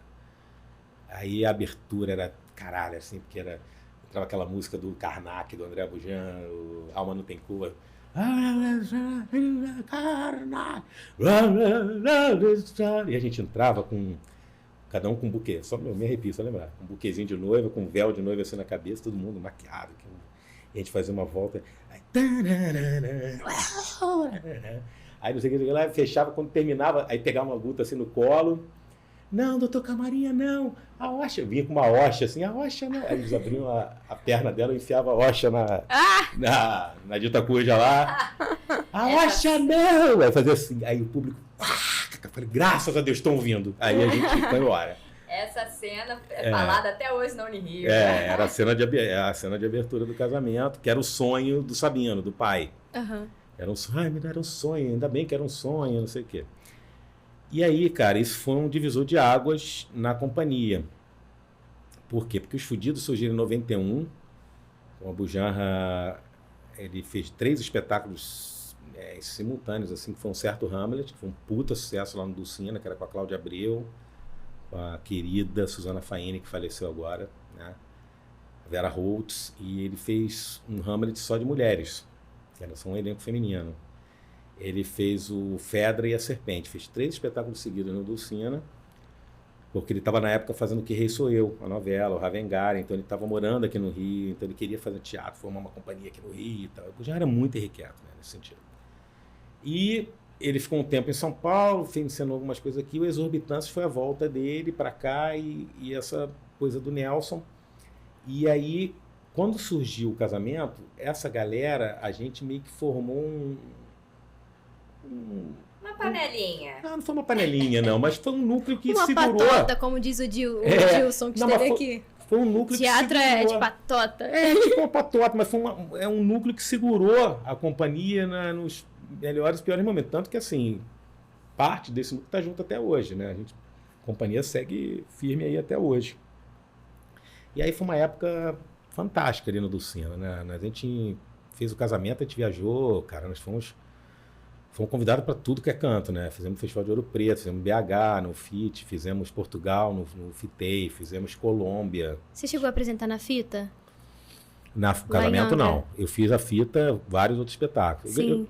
Aí a abertura era caralho, assim, porque entrava aquela música do Karnak, do André Abujamra, o Alma Não Tem Cor. E a gente entrava com cada um com um buquê, só me arrepio, só lembrar, um buquezinho de noiva, com um véu de noiva assim na cabeça, todo mundo maquiado. E a gente fazia uma volta. Aí não sei o que lá, fechava, quando terminava, aí pegava uma Guta assim no colo. Não, doutor Camarinha, não. A Oxa, vinha com uma Oxa assim, a Oxa não. Aí eles abriam a perna dela e enfiavam a Oxa na dita cuja lá. A Oxa não! Aí fazia assim, aí o público, eu falei, graças a Deus, estão ouvindo. Aí a gente foi embora. Essa cena é falada até hoje na Unirio. Era a cena de abertura do casamento, que era o sonho do Sabino, do pai. Aham. Era um sonho, ainda era um sonho, ainda bem que era um sonho, não sei o quê. E aí, cara, isso foi um divisor de águas na companhia. Por quê? Porque os Fudidos surgiram em 91. O Abu Janra, ele fez 3 espetáculos simultâneos, assim, que foi um certo Hamlet, que foi um puta sucesso lá no Dulcina, que era com a Cláudia Abreu, com a querida Suzana Faini, que faleceu agora, né? Vera Holtz, e ele fez um Hamlet só de mulheres, que elas são um elenco feminino. Ele fez o Fedra e a Serpente, fez 3 espetáculos seguidos no Dulcina, porque ele estava na época fazendo Que Rei Sou Eu, a novela, o Ravengari, então ele estava morando aqui no Rio, então ele queria fazer teatro, formar uma companhia aqui no Rio e tal. Eu já era muito irrequieto, né, nesse sentido. E ele ficou um tempo em São Paulo, ensinou algumas coisas aqui, o Exorbitâncias foi a volta dele para cá e essa coisa do Nelson. E aí, quando surgiu o casamento, essa galera, a gente meio que formou uma panelinha. Não foi uma panelinha, não, mas foi um núcleo que uma segurou... Uma patota, como diz o Gilson, que esteve aqui. Foi um núcleo teatro que segurou... é de patota. É tipo uma patota, mas foi um núcleo que segurou a companhia nos melhores e piores momentos. Tanto que, assim, parte desse núcleo está junto até hoje, né? A companhia segue firme aí até hoje. E aí foi uma época fantástica ali no Dulcina, né? A gente fez o casamento, a gente viajou, cara, nós fomos convidados para tudo que é canto, né? Fizemos o Festival de Ouro Preto, fizemos BH, no FIT, fizemos Portugal, no FITEI, fizemos Colômbia. Você chegou a apresentar na fita? No casamento, não. Eu fiz a fita, vários outros espetáculos. Sim.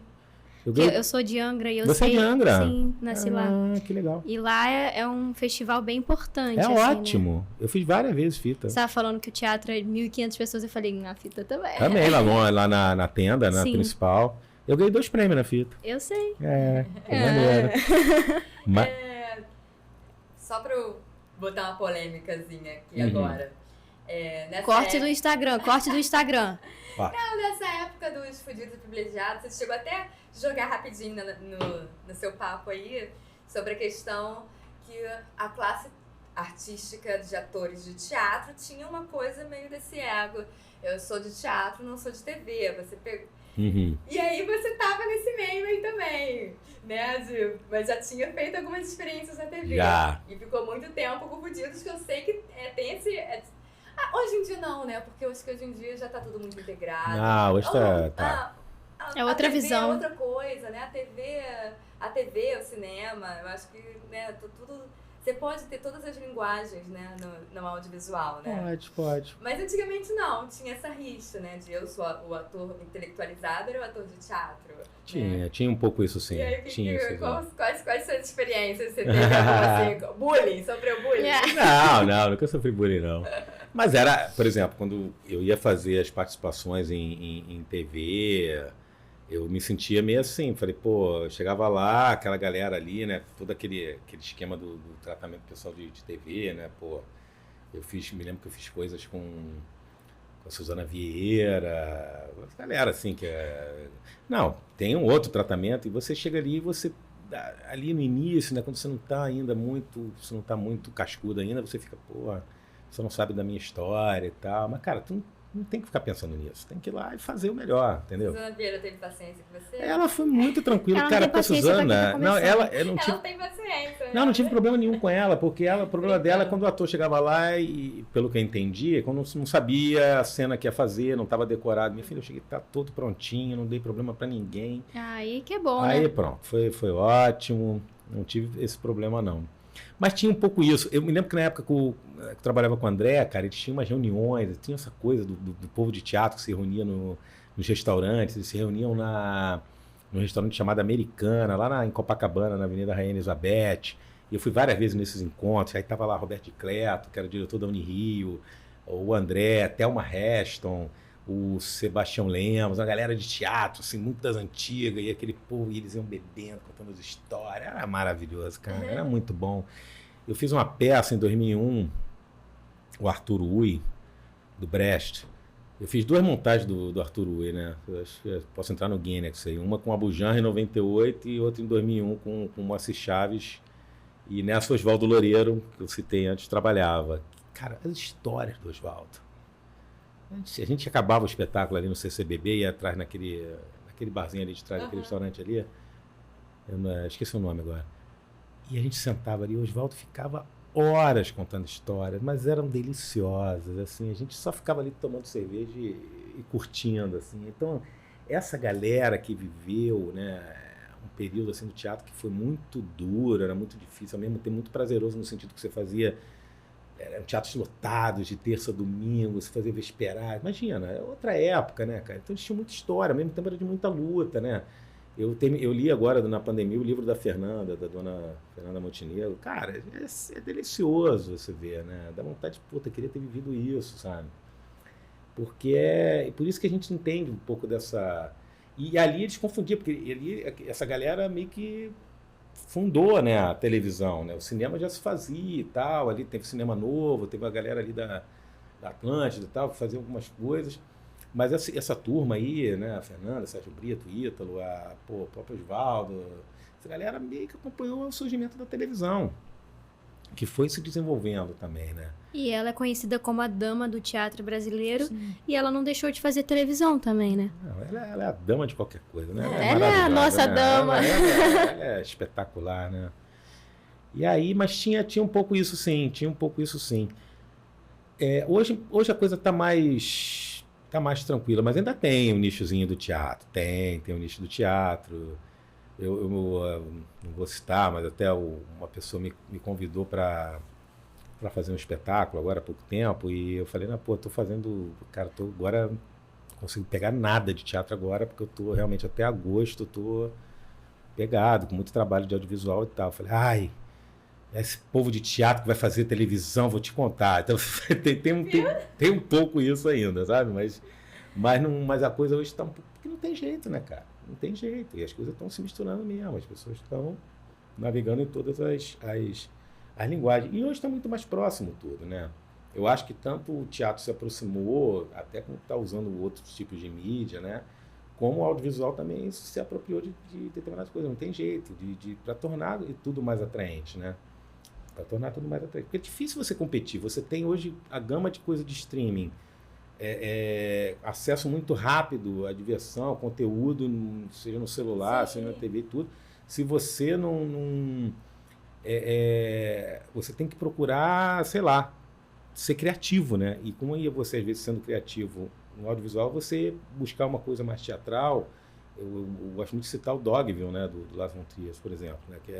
Eu sou de Angra e eu Você é de Angra? Sim, nasci lá. Ah, que legal. E lá é um festival bem importante. É assim, ótimo. Né? Eu fiz várias vezes fita. Você estava falando que o teatro é 1.500 pessoas, eu falei, na fita também. Também, lá na tenda, na principal. Eu ganhei 2 prêmios na fita. Eu sei. Maneiro. Só pra eu botar uma polêmicazinha aqui agora. Corte do Instagram. Não, nessa época dos Fudidos e Privilegiados, você chegou até a jogar rapidinho no seu papo aí sobre a questão que a classe artística de atores de teatro tinha uma coisa meio desse ego. Eu sou de teatro, não sou de TV. Você pegou... E aí você tava nesse meio aí também, né? Mas já tinha feito algumas experiências na TV. Já. E ficou muito tempo com Fudidos, que eu sei que tem esse... hoje em dia não, né? Porque eu acho que hoje em dia já tá tudo muito integrado. Hoje tá. É outra a TV visão. É outra coisa, né? A TV, o cinema, eu acho que, né, tudo... Você pode ter todas as linguagens, né, no audiovisual, né? Pode. Mas antigamente não, tinha essa rixa, né? De eu sou o ator intelectualizado, era o ator de teatro. Tinha um pouco isso sim. E aí, quais suas experiências você teve? Assim, bullying? Sofreu bullying? Não, nunca sofri bullying, não. Mas era, por exemplo, quando eu ia fazer as participações em TV, eu me sentia meio assim, falei, pô, chegava lá, aquela galera ali, né, todo aquele esquema do tratamento pessoal de TV, né, pô, me lembro que eu fiz coisas com a Suzana Vieira, galera assim, não, tem um outro tratamento, e você chega ali, ali no início, né, quando você não tá muito cascudo ainda, você fica, pô, você não sabe da minha história e tal, mas cara, tu não tem que ficar pensando nisso, tem que ir lá e fazer o melhor, entendeu? Suzana Vieira teve paciência com você? Ela foi muito tranquila, ela cara, não tem porque a Suzana... Não, ela não tem paciência. Né? Não tive problema nenhum com ela, porque o problema dela é quando o ator chegava lá e, pelo que eu entendi, quando não sabia a cena que ia fazer, não estava decorado. Minha filha, eu cheguei, tá todo prontinho, não dei problema pra ninguém. Aí que é bom, Aí né? Pronto, foi ótimo, não tive esse problema não. Mas tinha um pouco isso. Eu me lembro que na época que eu trabalhava com o André, cara, eles tinham umas reuniões, tinha essa coisa do povo de teatro que se reunia nos restaurantes, eles se reuniam num restaurante chamado Americana, lá em Copacabana, na Avenida Rainha Elizabeth. E eu fui várias vezes nesses encontros, aí tava lá Roberto de Cleto, que era o diretor da Unirio, o André, Thelma Heston, o Sebastião Lemos, uma galera de teatro, assim, muito das antigas, e aquele povo, e eles iam bebendo, contando as histórias, era maravilhoso, cara, era muito bom. Eu fiz uma peça em 2001, o Arthur Ui, do Brecht. Eu fiz 2 montagens do Arthur Ui, né? Eu acho que posso entrar no Guinness aí. Uma com Abu Janra em 98 e outra em 2001 com Moacir Chaves. E nessa Oswaldo Loureiro, que eu citei antes, trabalhava. Cara, as histórias do Oswaldo. A gente acabava o espetáculo ali no CCBB, ia atrás naquele barzinho ali de trás, daquele restaurante ali. Eu esqueci o nome agora. E a gente sentava ali, o Oswaldo ficava horas contando histórias, mas eram deliciosas, assim, a gente só ficava ali tomando cerveja e curtindo, assim. Então, essa galera que viveu, né, um período assim do teatro que foi muito duro, era muito difícil, ao mesmo tempo muito prazeroso no sentido que você fazia teatros lotados de terça a domingo, você fazia vesperar, imagina, é outra época, né, cara? Então eles tinham muita história, ao mesmo tempo era de muita luta, né? Eu li agora, na pandemia, o livro da Fernanda, da dona Fernanda Montenegro. Cara, é delicioso você ver, né? Dá vontade de, puta, queria ter vivido isso, sabe? Porque por isso que a gente entende um pouco dessa... E ali eles confundiam, porque ali, essa galera meio que fundou, né, a televisão, né? O cinema já se fazia e tal, ali teve cinema novo, teve a galera ali da Atlântida e tal, que fazia algumas coisas. Mas essa turma aí, né, a Fernanda, Sérgio Brito, Ítalo, o próprio Oswaldo, essa galera meio que acompanhou o surgimento da televisão, que foi se desenvolvendo também, né? E ela é conhecida como a dama do teatro brasileiro. Sim. E ela não deixou de fazer televisão também, né? Não, ela é a dama de qualquer coisa, né? Ela é a nossa dama. Ela é espetacular, né? E aí, mas tinha um pouco isso sim, hoje a coisa tá mais tranquila, mas ainda tem um nichozinho do teatro, tem um nicho do teatro. Eu não vou citar, mas até uma pessoa me convidou para fazer um espetáculo agora há pouco tempo, e eu falei, agora não consigo pegar nada de teatro agora, porque eu tô realmente até agosto, tô pegado, com muito trabalho de audiovisual e tal. Eu falei, esse povo de teatro que vai fazer televisão, vou te contar. Então tem um pouco isso ainda, sabe? Mas a coisa hoje está um pouco... Porque não tem jeito, né, cara? Não tem jeito. E as coisas estão se misturando mesmo. As pessoas estão navegando em todas as linguagens. E hoje está muito mais próximo tudo, né? Eu acho que tanto o teatro se aproximou, até como está usando outros tipos de mídia, né? Como o audiovisual também se apropriou de determinadas coisas. Não tem jeito, para tornar tudo mais atraente, né? Para tornar tudo mais atraente. Porque é difícil você competir. Você tem hoje a gama de coisa de streaming, acesso muito rápido à diversão, conteúdo, seja no celular, seja na TV e tudo. Se você você tem que procurar, sei lá, ser criativo, né? E como aí você, às vezes, sendo criativo no audiovisual, você buscar uma coisa mais teatral. Eu gosto muito de citar o Dogville, né, do Lars von Trier, por exemplo, né, que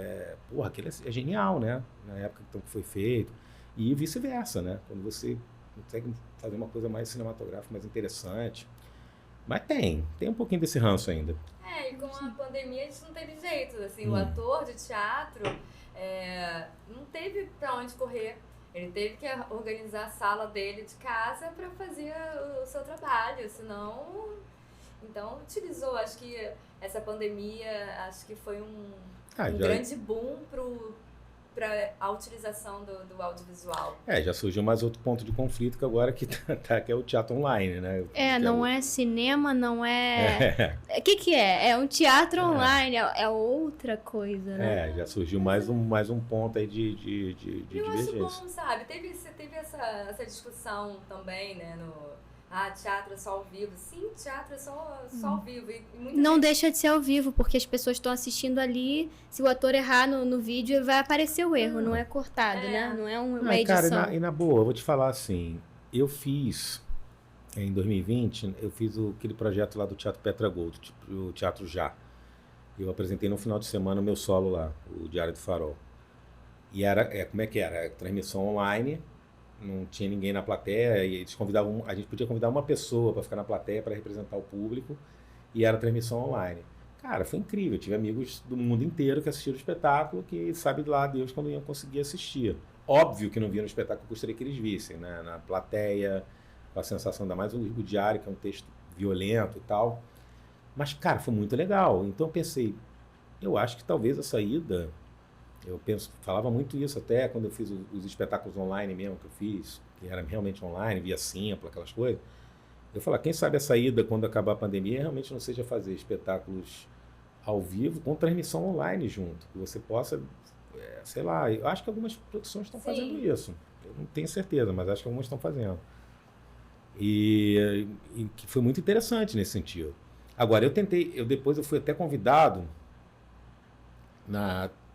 aquele é genial, né, na época que foi feito, e vice-versa, né, quando você consegue fazer uma coisa mais cinematográfica, mais interessante. Mas tem um pouquinho desse ranço ainda. E com a pandemia a gente não teve jeito, assim, o ator de teatro não teve pra onde correr. Ele teve que organizar a sala dele de casa para fazer o seu trabalho, senão... Então, utilizou, acho que essa pandemia, acho que foi um grande boom para a utilização do audiovisual. Já surgiu mais outro ponto de conflito que agora que é o teatro online, né? Não é cinema, não é... O que é? É um teatro online, é outra coisa, né? Já surgiu mais um ponto aí de divergência. Eu acho bom, sabe? Teve essa discussão também, né, teatro é só ao vivo. Sim, teatro é só ao vivo. Não deixa de ser ao vivo, porque as pessoas estão assistindo ali. Se o ator errar no vídeo, vai aparecer o erro, não é cortado, né? Não é uma edição. Cara, e na boa, eu vou te falar assim, eu fiz, em 2020, eu fiz aquele projeto lá do Teatro Petra Gold, o Teatro Já. Eu apresentei no final de semana o meu solo lá, o Diário do Farol. E como é que era? Transmissão online, não tinha ninguém na plateia, e eles convidavam, a gente podia convidar uma pessoa para ficar na plateia, para representar o público, e era transmissão online. Cara, foi incrível, eu tive amigos do mundo inteiro que assistiram o espetáculo, que sabe lá Deus quando iam conseguir assistir. Óbvio que não viram o espetáculo, eu gostaria que eles vissem, né? Na plateia, com a sensação, ainda mais o Diário, que é um texto violento e tal. Mas, cara, foi muito legal. Então eu pensei, eu acho que talvez a saída... falava muito isso até quando eu fiz os espetáculos online mesmo que eu fiz, que era realmente online, via Simpla, aquelas coisas. Eu falava, quem sabe a saída quando acabar a pandemia realmente não seja fazer espetáculos ao vivo com transmissão online junto, que você possa, sei lá, eu acho que algumas produções estão fazendo isso. Eu não tenho certeza, mas acho que algumas estão fazendo. E que foi muito interessante nesse sentido. Agora, depois eu fui até convidado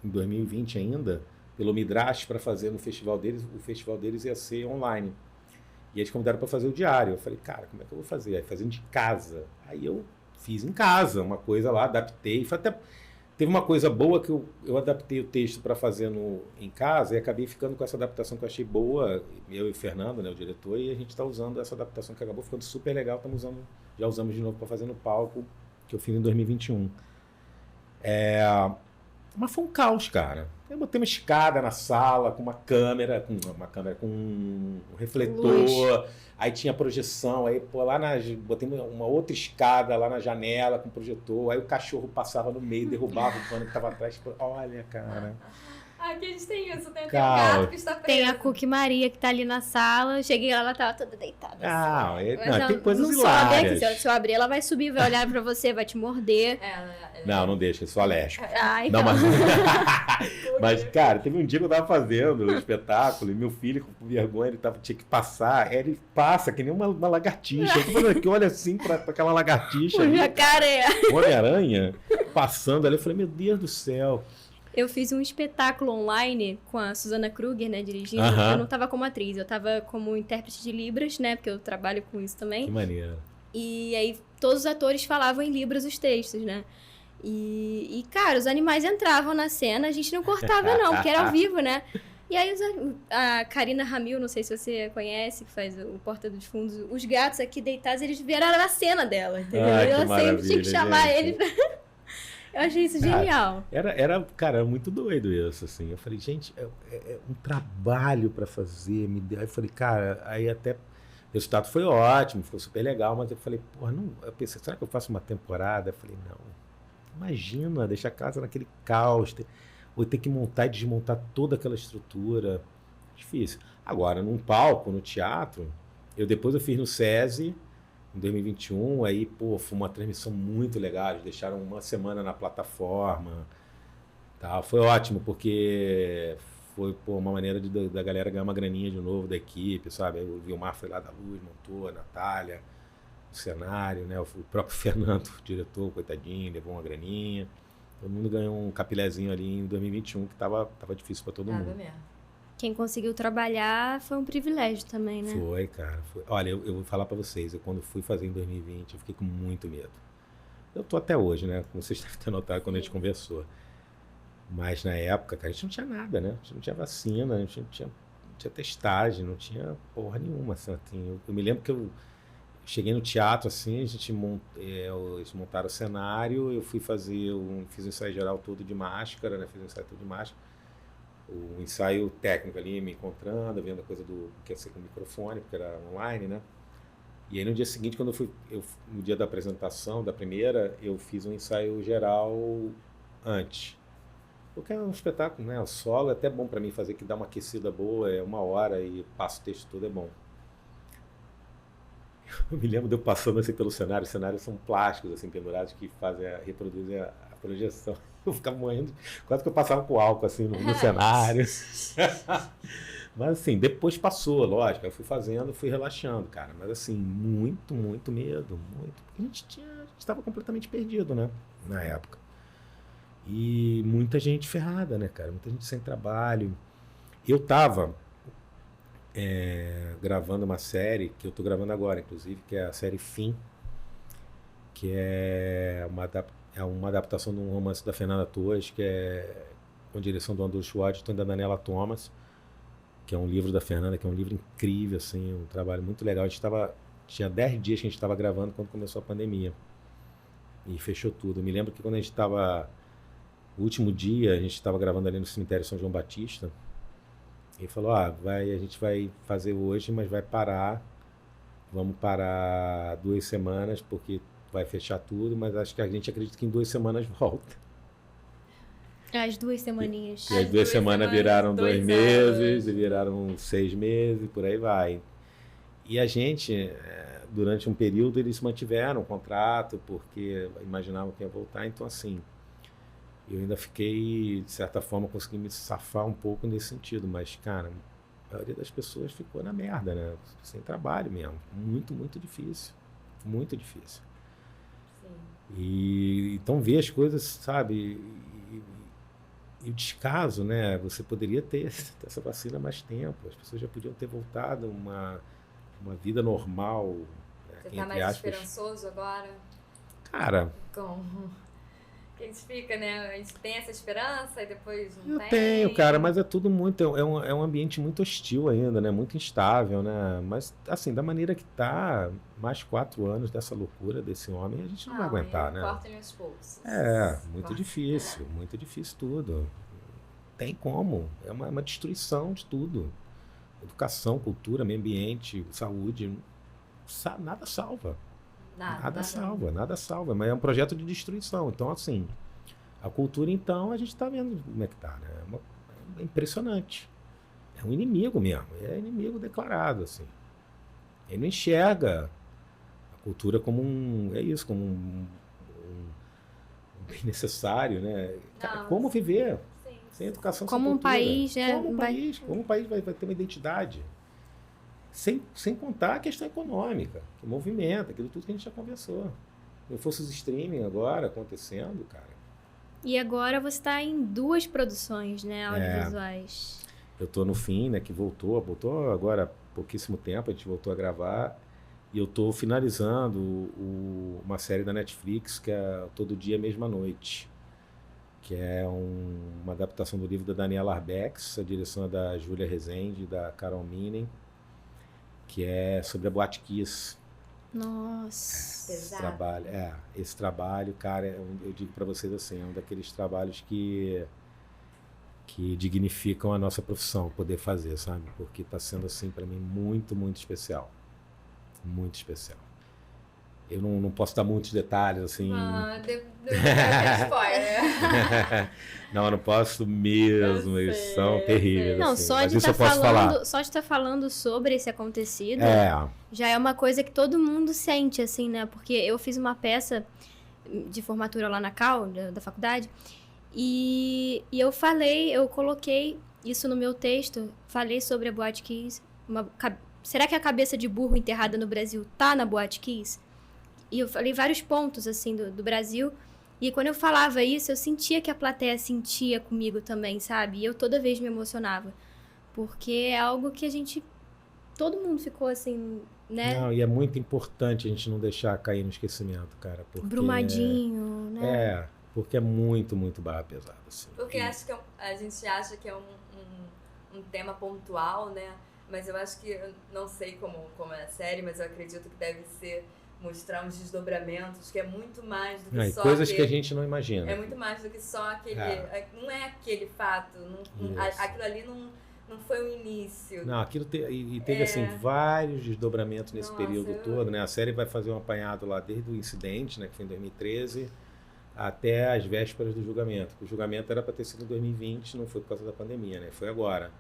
em 2020 ainda, pelo Midrash, para fazer no festival deles. O festival deles ia ser online. E eles convidaram para fazer o diário. Eu falei, cara, como é que eu vou fazer? Aí fazendo de casa. Aí eu fiz em casa, uma coisa lá, adaptei. Foi até... Teve uma coisa boa que eu adaptei o texto para fazer em casa e acabei ficando com essa adaptação que eu achei boa, eu e o Fernando, né, o diretor, e a gente está usando essa adaptação que acabou ficando super legal. Já usamos de novo para fazer no palco, que eu fiz em 2021. Mas foi um caos, cara. Eu botei uma escada na sala com uma câmera com um refletor. Luz. Aí tinha projeção. Aí, botei uma outra escada lá na janela com projetor. Aí o cachorro passava no meio, derrubava o pano que tava atrás. Olha, cara. Aqui a gente tem isso, tem um gato que está preso. Tem a Cookie Maria que tá ali na sala. Eu cheguei lá, ela tava toda deitada. Tem coisas hilárias. Se eu abrir, ela vai subir, vai olhar pra você, vai te morder. Não deixa, eu sou alérgico. Mas, cara, teve um dia que eu tava fazendo o espetáculo e meu filho, com vergonha, tinha que passar. Ele passa que nem uma lagartixa. Eu tô falando aqui, olha assim pra aquela lagartixa. O jacaré. O Homem-Aranha passando ali. Eu falei, meu Deus do céu. Eu fiz um espetáculo online com a Susana Kruger, né, dirigindo. Eu não tava como atriz, eu tava como intérprete de Libras, né, porque eu trabalho com isso também. Que maneiro. E aí todos os atores falavam em Libras os textos, né. E cara, os animais entravam na cena, a gente não cortava não, porque era ao vivo, né. E aí a Karina Ramil, não sei se você conhece, que faz o Porta dos Fundos, os gatos aqui deitados, eles viraram a cena dela, entendeu? Eu sempre tinha que chamar eles pra... Eu achei isso genial. Cara, muito doido isso, assim. Eu falei, gente, é um trabalho para fazer. Aí eu falei, cara, aí até o resultado foi ótimo, ficou super legal, mas eu falei, porra, não. Eu pensei, será que eu faço uma temporada? Eu falei, não. Imagina, deixar a casa naquele caos, ou ter que montar e desmontar toda aquela estrutura. Difícil. Agora, num palco, no teatro, depois eu fiz no SESI, em 2021, aí, foi uma transmissão muito legal, eles deixaram uma semana na plataforma, tá? Foi ótimo, porque foi uma maneira da galera ganhar uma graninha de novo da equipe, sabe? Aí o Vilmar foi lá da luz, montou, a Natália, o cenário, né? O próprio Fernando, o diretor, coitadinho, levou uma graninha. Todo mundo ganhou um capilézinho ali em 2021, que tava difícil para todo mundo. Mesmo. Quem conseguiu trabalhar foi um privilégio também, né? Foi, cara. Foi. Olha, eu vou falar pra vocês, quando fui fazer em 2020, eu fiquei com muito medo. Eu tô até hoje, né? Como vocês devem ter notado quando a gente conversou. Mas na época, cara, a gente não tinha nada, né? A gente não tinha vacina, a gente não tinha testagem, não tinha porra nenhuma. Assim, eu me lembro que eu cheguei no teatro, assim, eles montaram o cenário, eu fui fiz o ensaio geral todo de máscara, né? Fiz o ensaio todo de máscara. O ensaio técnico ali, me encontrando, vendo a coisa do que ia ser com o microfone, porque era online, né? E aí no dia seguinte, quando no dia da apresentação, da primeira, eu fiz um ensaio geral antes. Porque é um espetáculo, né? O solo é até bom para mim fazer, que dá uma aquecida boa, é 1 hora e passa o texto todo, é bom. Eu me lembro de eu passando assim pelo cenário, os cenários são plásticos, assim, pendurados, que reproduzem a projeção. Eu ficava morrendo, quase que eu passava com álcool assim no cenário. Mas assim, depois passou, lógico, eu fui relaxando, cara. Mas assim, muito, muito medo, muito. Porque a gente estava completamente perdido, né, na época. E muita gente ferrada, né, cara, muita gente sem trabalho. Eu tava gravando uma série, que eu tô gravando agora, inclusive, que é a série Fim, que é uma adaptação de um romance da Fernanda Torres, que é com direção do Andrew Schwartzman e da Daniela Thomas, que é um livro da Fernanda, que é um livro incrível, assim, um trabalho muito legal. Tinha 10 dias que a gente estava gravando quando começou a pandemia. E fechou tudo. Eu me lembro que quando a gente estava... O último dia, a gente estava gravando ali no cemitério São João Batista. E falou, a gente vai fazer hoje, mas vai parar. Vamos parar 2 semanas, porque vai fechar tudo, mas acho que a gente acredita que em 2 semanas volta. As 2 semaninhas. E as 2 semanas viraram 2 meses, e viraram 6 meses, por aí vai. E a gente, durante um período, eles mantiveram o contrato, porque imaginavam que ia voltar. Então, assim, eu ainda fiquei, de certa forma, consegui me safar um pouco nesse sentido. Mas, cara, a maioria das pessoas ficou na merda, né? Sem trabalho mesmo. Muito, muito difícil. Muito difícil. Sim. E então ver as coisas, sabe? o descaso, né? Você poderia ter essa vacina há mais tempo. As pessoas já podiam ter voltado uma vida normal. Né? Você está mais esperançoso agora? Cara... Que a gente fica, né? A gente tem essa esperança e depois não tem. Eu tenho, cara, mas é tudo muito... É um ambiente muito hostil ainda, né? Muito instável, né? Mas, assim, da maneira que tá, mais 4 anos dessa loucura desse homem, a gente não vai aguentar, né? Cortem os pulsos. Muito difícil tudo. Tem como. É uma destruição de tudo. Educação, cultura, meio ambiente, saúde. Nada salva. Nada salva, mas é um projeto de destruição. Então, assim, a cultura, então, a gente está vendo como é que tá, né? É impressionante. É um inimigo mesmo, é inimigo declarado, assim. Ele não enxerga a cultura como como um bem necessário, né? Cara, como viver sem educação, como sem um país, né? Como um país vai ter uma identidade? Sem contar a questão econômica, que movimenta, aquilo tudo que a gente já conversou. Se não fosse os streaming agora acontecendo, cara. E agora você está em 2 produções, né, audiovisuais. Eu tô no fim, né, que voltou agora há pouquíssimo tempo, a gente voltou a gravar. E eu tô finalizando uma série da Netflix, que é Todo Dia, Mesma Noite. Que é uma adaptação do livro da Daniela Arbex, a direção é da Júlia Rezende e da Carol Minen. Que é sobre a Boate Kiss. Nossa. Esse trabalho, cara, eu digo para vocês assim, é um daqueles trabalhos que dignificam a nossa profissão, poder fazer, sabe? Porque está sendo, assim, para mim, muito, muito especial. Muito especial. Eu não posso dar muitos detalhes, assim... spoiler. Não, eu não posso mesmo, eles são terríveis. Não, assim. só Mas de isso eu posso falar. Só de estar falando sobre esse acontecido, É. já é uma coisa que todo mundo sente, assim, né? Porque eu fiz uma peça de formatura lá na Cal, da faculdade, e eu coloquei isso no meu texto, falei sobre a Boate Kiss. Será que a cabeça de burro enterrada no Brasil tá na Boate Kiss? E eu falei vários pontos, assim, do Brasil. E quando eu falava isso, eu sentia que a plateia sentia comigo também, sabe? E eu toda vez me emocionava. Porque é algo que todo mundo ficou assim, né? Não, e é muito importante a gente não deixar cair no esquecimento, cara. Porque Brumadinho, né? Porque é muito, muito barra pesada, assim. Porque a gente acha que é um tema pontual, né? Mas eu acho que, eu não sei como é a série, mas eu acredito que deve ser mostrar uns desdobramentos, que é muito mais do que só coisas que a gente não imagina. É muito mais do que só aquele... Não é aquele fato. Aquilo ali não foi o início. Não, aquilo teve assim, vários desdobramentos nesse período todo, né? A série vai fazer um apanhado lá desde o incidente, né, que foi em 2013, até as vésperas do julgamento. O julgamento era para ter sido em 2020, não foi por causa da pandemia, né? Foi agora.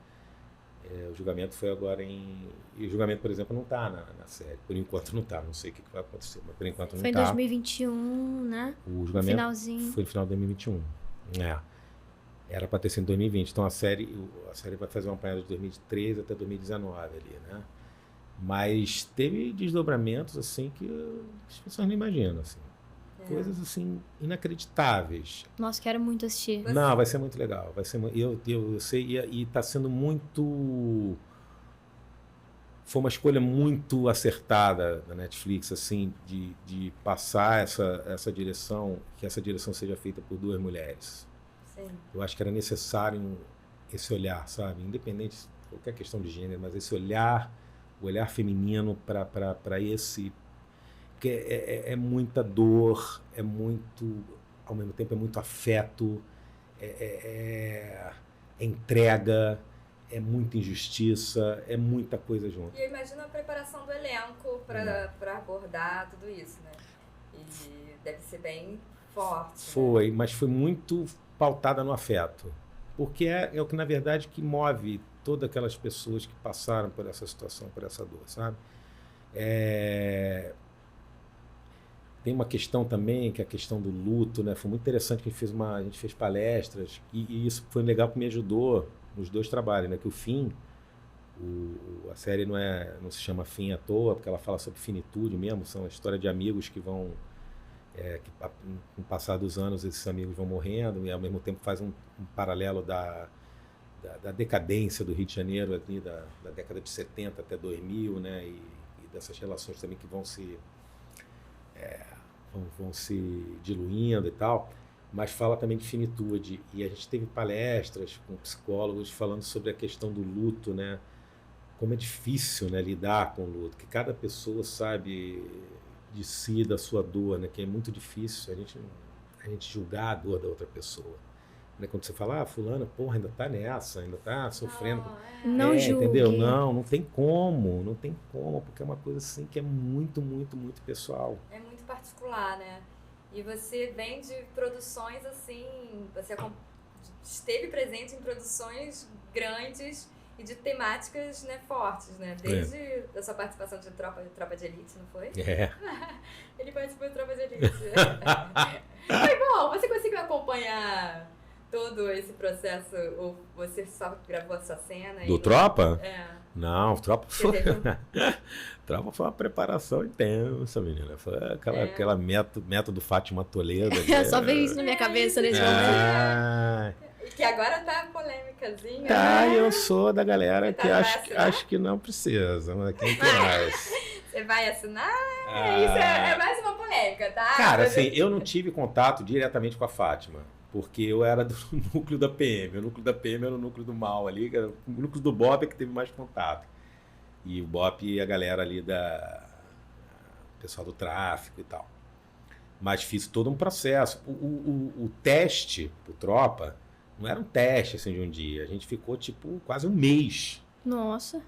O julgamento foi agora E o julgamento, por exemplo, não está na série. Por enquanto não está. Não sei o que vai acontecer, mas por enquanto não está. Foi em 2021, né? O julgamento finalzinho. Foi no final de 2021. Era para ter sido em 2020. Então a série vai fazer uma apanhada de 2013 até 2019 ali, né? Mas teve desdobramentos assim que as pessoas não imaginam, assim. Coisas assim inacreditáveis. Nossa, quero muito assistir. Não, vai ser muito legal. Vai ser eu sei, e está sendo muito... Foi uma escolha muito acertada da Netflix, assim, de passar essa direção, que essa direção seja feita por 2 mulheres. Sim. Eu acho que era necessário esse olhar, sabe? Independente de qualquer questão de gênero, mas esse olhar, o olhar feminino para esse... Porque é muita dor, é muito... Ao mesmo tempo é muito afeto, é entrega... É muita injustiça, é muita coisa junto. E eu imagino a preparação do elenco para abordar tudo isso, né? E deve ser bem forte. Foi, né? Mas foi muito pautada no afeto. Porque é o que, na verdade, que move todas aquelas pessoas que passaram por essa situação, por essa dor, sabe? Tem uma questão também, que é a questão do luto, né? Foi muito interessante que a gente fez palestras, e isso foi legal porque me ajudou nos 2 trabalhos, né? Que o Fim, a série não se chama Fim à toa, porque ela fala sobre finitude mesmo, são a história de amigos que vão Que com o passar dos anos esses amigos vão morrendo e ao mesmo tempo faz um paralelo da decadência do Rio de Janeiro ali, da década de 70 até 2000, né? E dessas relações também que vão se diluindo e tal, mas fala também de finitude. E a gente teve palestras com psicólogos falando sobre a questão do luto, né? Como é difícil, né, lidar com o luto, que cada pessoa sabe de si, da sua dor, né? Que é muito difícil a gente julgar a dor da outra pessoa. Né? Quando você fala, fulano, porra, ainda tá nessa, ainda tá sofrendo. Não julgue. Entendeu? Não tem como, porque é uma coisa assim que é muito, muito, muito pessoal. É muito particular, né? E você vem de produções assim, você esteve presente em produções grandes e de temáticas, né, fortes, né? Desde a sua participação de Tropa de Elite, não foi? Ele participou de Tropa de Elite. Foi bom, você conseguiu acompanhar todo esse processo, ou você só gravou a sua cena? Do Tropa? Não, Tropa foi... Tropa foi uma preparação intensa, menina. Foi aquela método Fátima Toledo. Só veio isso na minha cabeça nesse momento. Que agora tá polêmicazinha. Eu sou da galera que acho que não precisa, mas quem mais? Você vai assinar? Isso é mais uma polêmica, tá? Cara, assim, eu não tive contato diretamente com a Fátima, porque eu era do núcleo da PM. O núcleo da PM era o núcleo do mal ali, o núcleo do BOP é que teve mais contato. E o BOP e a galera ali o pessoal do tráfico e tal. Mas fiz todo um processo. O teste pro Tropa não era um teste assim de um dia. A gente ficou tipo quase um mês. Nossa.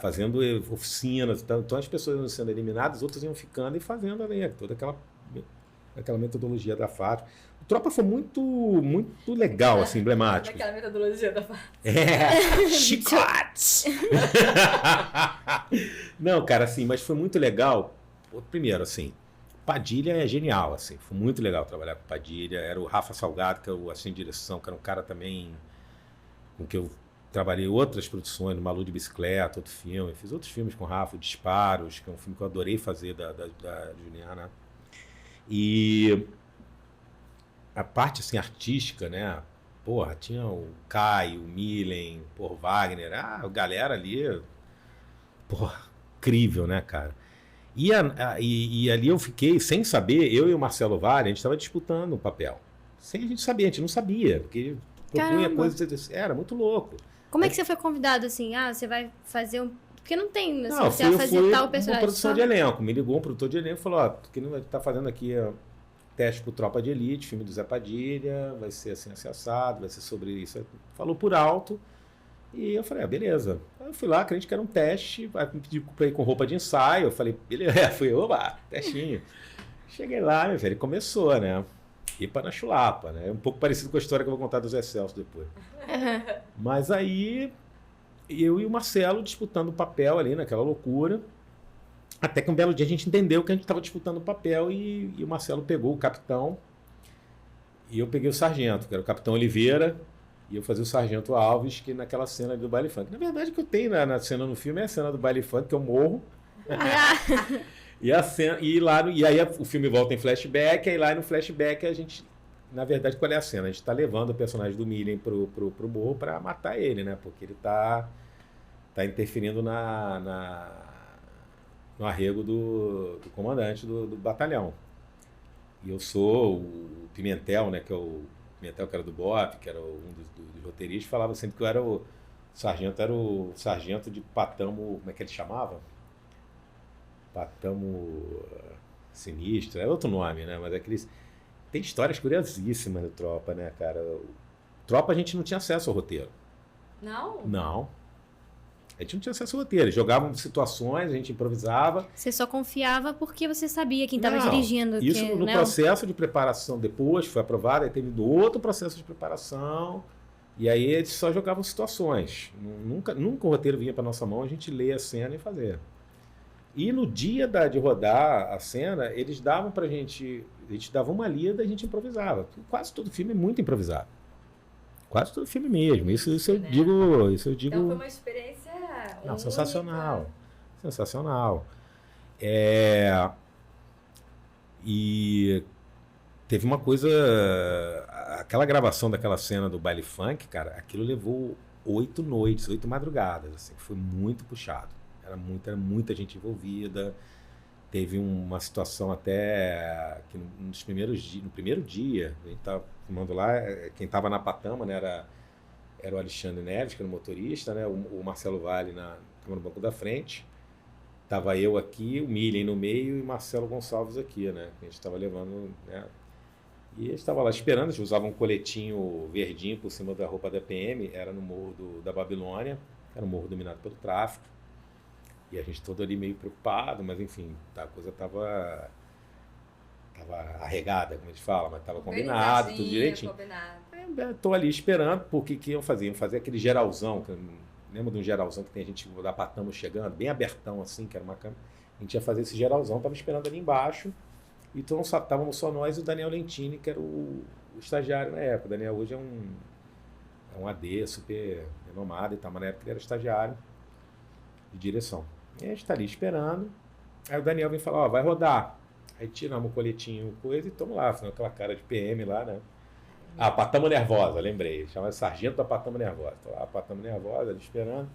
Fazendo oficinas. Então as pessoas iam sendo eliminadas, outras iam ficando e fazendo ali toda aquela metodologia da Fátima. O Tropa foi muito, muito legal, assim, emblemático. Aquela metodologia da Fátima. Chicotes! Não, cara, assim, mas foi muito legal. Primeiro, assim, Padilha é genial, assim, foi muito legal trabalhar com Padilha. Era o Rafa Salgado, que é o assim, direção, que era um cara também com que eu trabalhei outras produções, no Malu de Bicicleta, outro filme. Fiz outros filmes com o Rafa, Disparos, que é um filme que eu adorei fazer da Juliana. E a parte assim, artística, né? Porra, tinha o Caio, o Milen, o Wagner, a galera ali, porra, incrível, né, cara? E ali eu fiquei, sem saber, eu e o Marcelo Vale, a gente estava disputando o papel. Sem a gente saber, a gente não sabia, porque propunha coisas, era muito louco. Como é que você foi convidado assim? Você vai fazer um... Porque não tem, assim, não, você vai fazer tal personagem. Uma produção de elenco, me ligou um produtor de elenco e falou, que não vai estar fazendo aqui teste pro Tropa de Elite, filme do Zé Padilha, vai ser assim, assado, vai ser sobre isso. Falou por alto, e eu falei, beleza. Aí eu fui lá, crente que era um teste, me pediu pra ir com roupa de ensaio, eu falei, beleza, fui, oba, testinho. Cheguei lá, meu velho, começou, né? Ipa na chulapa, né? Um pouco parecido com a história que eu vou contar do Zé Celso depois. Mas aí, eu e o Marcelo disputando o papel ali, naquela loucura, até que um belo dia a gente entendeu que a gente estava disputando o papel e o Marcelo pegou o capitão e eu peguei o sargento, que era o Capitão Oliveira, e eu fazia o Sargento Alves, que naquela cena ali do baile funk. Na verdade, o que eu tenho na cena no filme é a cena do baile funk, que eu morro. E aí o filme volta em flashback, aí lá no flashback a gente, na verdade, qual é a cena? A gente tá levando o personagem do Milen pro morro para matar ele, né? Porque ele tá interferindo no arrego do comandante do batalhão. E eu sou o Pimentel, né? Que é o Pimentel, que era do BOP, que era um dos roteiristas, falava sempre que eu era o sargento de Patamo, como é que ele chamava? Patamo Sinistro, é outro nome, né? Mas tem histórias curiosíssimas no Tropa, né, cara? Tropa a gente não tinha acesso ao roteiro. Não? Não. A gente não tinha acesso ao roteiro. Jogavam situações, a gente improvisava. Você só confiava porque você sabia quem estava dirigindo. Isso no processo de preparação depois, foi aprovado, aí teve outro processo de preparação. E aí eles só jogavam situações. Nunca o roteiro vinha para nossa mão, a gente lia a cena e fazia. E no dia de rodar a cena, eles davam pra gente, a gente dava uma lida e a gente improvisava. Quase todo filme é muito improvisado. Quase todo filme mesmo. Isso eu digo. Então foi uma experiência única. Sensacional. Sensacional. teve uma coisa... Aquela gravação daquela cena do baile funk, cara, aquilo levou 8 noites, 8 madrugadas, assim, foi muito puxado. Era muita gente envolvida. Teve uma situação até que no primeiro dia, a gente estava filmando lá, quem estava na Patama, né, era o Alexandre Neves, que era o motorista, né, o Marcelo Vale no banco da frente. Tava eu aqui, o Milen no meio e o Marcelo Gonçalves aqui, né, que a gente estava levando, né. E a gente estava lá esperando, a gente usava um coletinho verdinho por cima da roupa da PM, era no morro da Babilônia, era um morro dominado pelo tráfico. E a gente todo ali meio preocupado, mas enfim, a coisa tava arregada, como a gente fala, mas tava combinado, tudo direitinho. Estou ali esperando, porque que iam fazer? Iam fazer aquele geralzão, lembra de um geralzão que tem a gente da Patamo chegando, bem abertão assim, que era uma câmera. A gente ia fazer esse geralzão, tava esperando ali embaixo, e então estávamos só nós e o Daniel Lentini, que era o estagiário na época. O Daniel hoje é um AD super renomado e tal, mas na época ele era estagiário de direção. E a gente está ali esperando. Aí o Daniel vem falar, vai rodar. Aí tiramos o coletinho, coisa, e estamos lá, fazendo aquela cara de PM lá, né? Patama Nervosa, lembrei. Chama Sargento da Patama Nervosa. Tô lá, Patama Nervosa, ali esperando.